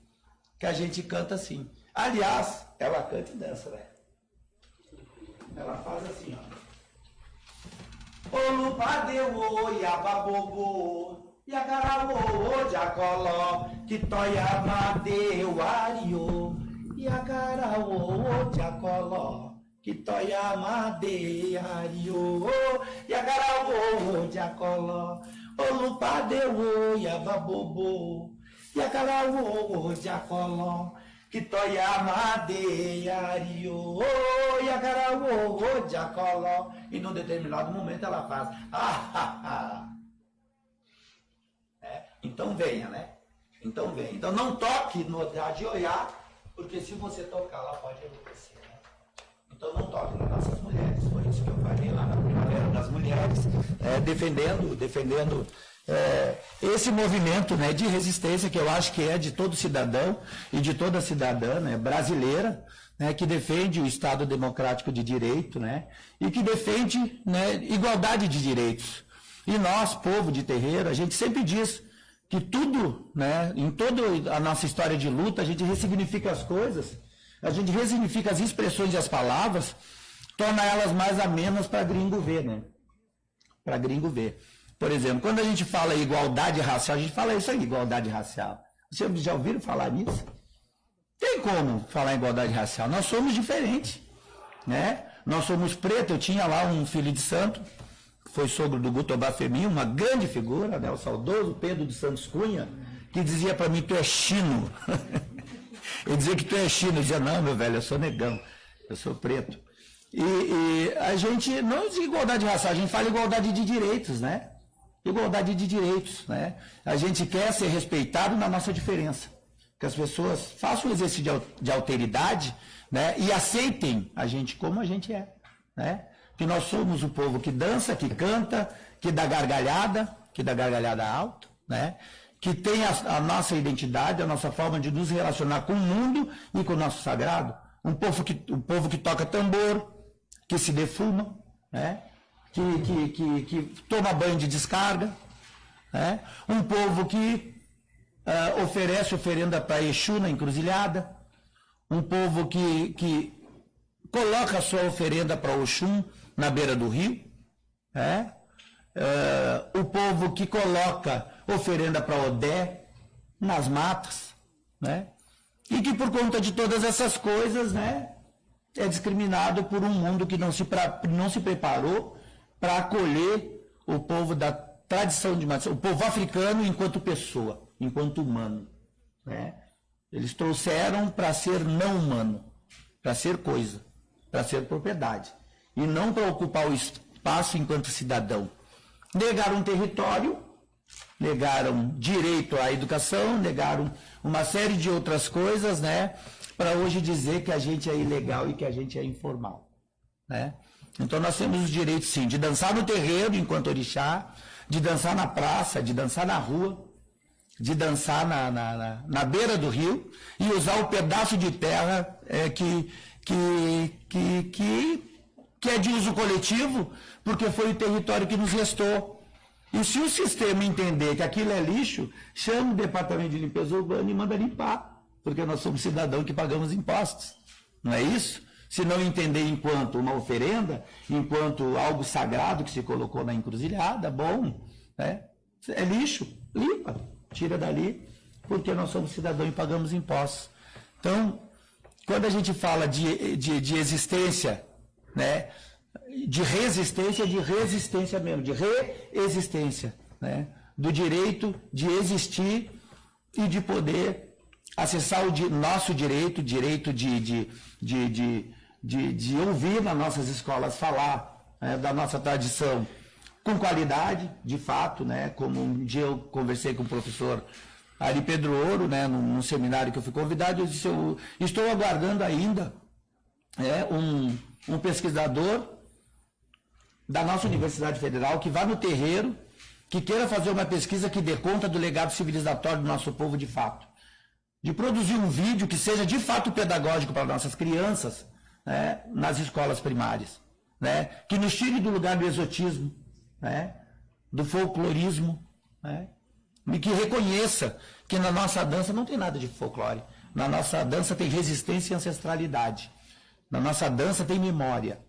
que a gente canta assim. Aliás, ela canta e dança, né? Ela faz assim, ó. Olupadeu, Yababobo, Yagaraô, Jacoló, Kitoya Madeu, Ario, Yagaraô, Jacoló, Kitoya Madeu, Ario, Yagaraô, Jacoló, Olupadeu, Yababobo, Yagaraô, Jacoló, Kitoya Madeiario, Yagaraô, Jacoló. E num determinado momento ela faz. Então venha, né? Então venha. Então não toque no Adioiá, porque se você tocar, ela pode enlouquecer, né? Então não toque nas nossas mulheres. Foi isso que eu falei lá na Primavera das Mulheres, defendendo esse movimento, né, de resistência, que eu acho que é de todo cidadão e de toda cidadã, né, brasileira, né, que defende o Estado democrático de direito, né, e que defende, né, igualdade de direitos. E nós, povo de terreiro, a gente sempre diz que tudo, né, em toda a nossa história de luta, a gente ressignifica as coisas, a gente ressignifica as expressões e as palavras, torna elas mais amenas para gringo ver, né, para gringo ver. Por exemplo, quando a gente fala igualdade racial, a gente fala isso aí, igualdade racial. Vocês já ouviram falar nisso? Tem como falar em igualdade racial? Nós somos diferentes, né? Nós somos pretos. Eu tinha lá um filho de santo, foi sogro do Guto Bafemi, uma grande figura, né? O saudoso Pedro de Santos Cunha, que dizia para mim, tu é chino. Eu dizia que tu é chino. Eu dizia, não, meu velho, eu sou negão, eu sou preto. E a gente não diz igualdade racial, a gente fala igualdade de direitos, né? Igualdade de direitos, né? A gente quer ser respeitado na nossa diferença. Que as pessoas façam um exercício de alteridade, né? E aceitem a gente como a gente é, né? Que nós somos o povo que dança, que canta, que dá gargalhada alta, né? Que tem a nossa identidade, a nossa forma de nos relacionar com o mundo e com o nosso sagrado. Um povo que toca tambor, que se defuma, né? Que toma banho de descarga, né? Um povo que oferece oferenda para Exu na encruzilhada, um povo que coloca a sua oferenda para Oxum na beira do rio, né? O povo que coloca oferenda para Odé nas matas, né? E que por conta de todas essas coisas, né, é discriminado por um mundo que não se preparou para acolher o povo da tradição de matriz, o povo africano enquanto pessoa, enquanto humano, né? Eles trouxeram para ser não humano, para ser coisa, para ser propriedade, e não para ocupar o espaço enquanto cidadão. Negaram território, negaram direito à educação, negaram uma série de outras coisas, né, para hoje dizer que a gente é ilegal e que a gente é informal, né? Então nós temos os direitos, sim, de dançar no terreiro enquanto orixá, de dançar na praça, de dançar na rua, de dançar na beira do rio e usar o pedaço de terra que é de uso coletivo, porque foi o território que nos restou. E se o sistema entender que aquilo é lixo, chama o Departamento de Limpeza Urbana e manda limpar, porque nós somos cidadãos que pagamos impostos. Não é isso? Se não entender enquanto uma oferenda, enquanto algo sagrado que se colocou na encruzilhada, bom, né? É lixo, limpa, tira dali, porque nós somos cidadãos e pagamos impostos. Então, quando a gente fala de existência, né? De resistência mesmo, de reexistência, né? Do direito de existir e de poder acessar o nosso direito de ouvir nas nossas escolas falar, né, da nossa tradição com qualidade, de fato, né? Como um dia eu conversei com o professor Ari Pedro Ouro, né, num seminário que eu fui convidado, eu disse, eu estou aguardando ainda um pesquisador da nossa Universidade Federal que vá no terreiro, que queira fazer uma pesquisa que dê conta do legado civilizatório do nosso povo de fato. De produzir um vídeo que seja de fato pedagógico para nossas crianças, né, nas escolas primárias, né, que nos tire do lugar do exotismo, né, do folclorismo, né, e que reconheça que na nossa dança não tem nada de folclore. Na nossa dança tem resistência e ancestralidade. Na nossa dança tem memória,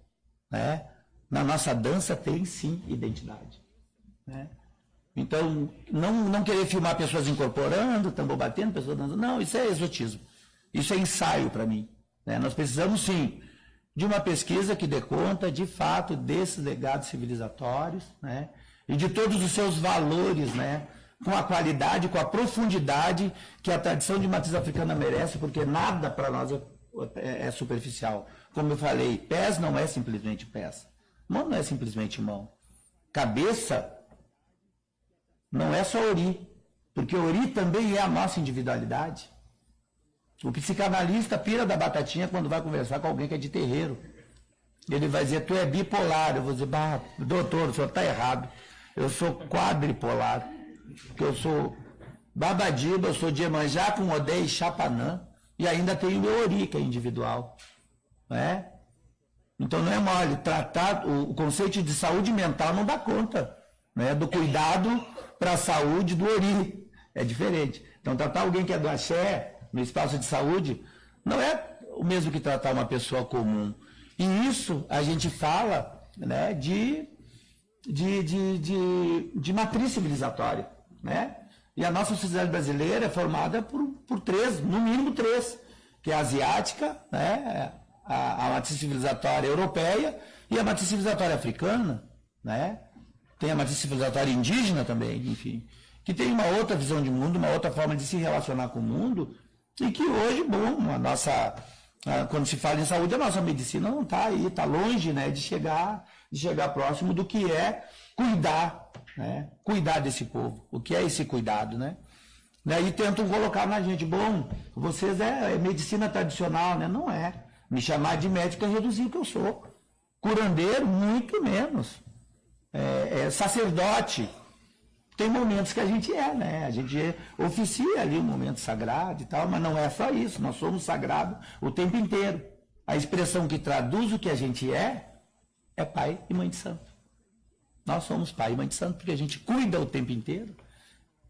né? Na nossa dança tem, sim, identidade, né? Então, não querer filmar pessoas incorporando, tambor batendo, pessoas dançando. Não, isso é exotismo. Isso é ensaio para mim, né? Nós precisamos, sim, de uma pesquisa que dê conta, de fato, desses legados civilizatórios, né? E de todos os seus valores, né? Com a qualidade, com a profundidade que a tradição de matriz africana merece, porque nada para nós é superficial. Como eu falei, pés não é simplesmente pés. Mão não é simplesmente mão. Cabeça não é só ori, porque ori também é a nossa individualidade. O psicanalista pira da batatinha quando vai conversar com alguém que é de terreiro. Ele vai dizer, tu é bipolar. Eu vou dizer, doutor, o senhor está errado. Eu sou quadripolar. Porque eu sou Babadiba, eu sou de Iemanjá, com Odé e Chapanã. E ainda tenho o meu ori, que é individual. Não é? Então não é mole, tratar o conceito de saúde mental não dá conta, né, do cuidado para a saúde do ori, é diferente. Então tratar alguém que é do axé, no espaço de saúde, não é o mesmo que tratar uma pessoa comum. E isso a gente fala, né, de matriz civilizatória, né? E a nossa sociedade brasileira é formada por três, no mínimo três, que é a asiática, né, a matriz civilizatória europeia e a matriz civilizatória africana, né? Tem a matriz civilizatória indígena também, enfim, que tem uma outra visão de mundo, uma outra forma de se relacionar com o mundo, e que hoje, bom, quando se fala em saúde, a nossa medicina não está aí, está longe, né, de chegar próximo do que é cuidar, né? Cuidar desse povo. O que é esse cuidado, né? Daí tentam colocar na gente, bom, vocês é medicina tradicional, né? Não é. Me chamar de médico é reduzir o que eu sou. Curandeiro, muito menos. Sacerdote. Tem momentos que a gente né? A gente oficia ali um momento sagrado e tal, mas não é só isso. Nós somos sagrados o tempo inteiro. A expressão que traduz o que a gente é pai e mãe de santo. Nós somos pai e mãe de santo porque a gente cuida o tempo inteiro.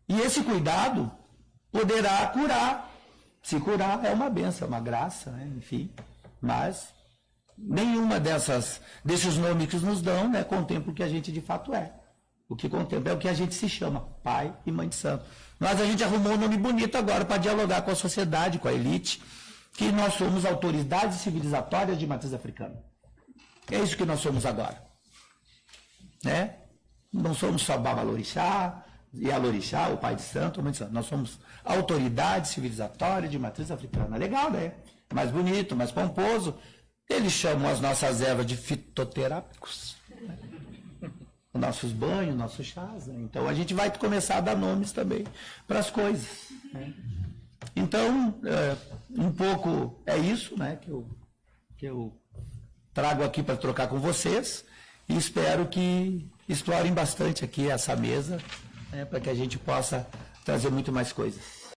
E esse cuidado poderá curar. Se curar é uma bênção, é uma graça, né? Enfim. Mas nenhuma desses nomes que nos dão, né, contempla o que a gente de fato é. O que contempla é o que a gente se chama, pai e mãe de santo. Mas a gente arrumou um nome bonito agora para dialogar com a sociedade, com a elite, que nós somos autoridades civilizatórias de matriz africana. É isso que nós somos agora. Né? Não somos só Babalorixá, Yalorixá, o pai de santo, a mãe de santo. Nós somos autoridade civilizatória de matriz africana. Legal, né? Mais bonito, mais pomposo. Eles chamam as nossas ervas de fitoterápicos. Né? Nossos banhos, nossos chás. Né? Então a gente vai começar a dar nomes também para as coisas. Né? Então, um pouco é isso, né, que eu trago aqui para trocar com vocês. E espero que explorem bastante aqui essa mesa, né, para que a gente possa trazer muito mais coisas.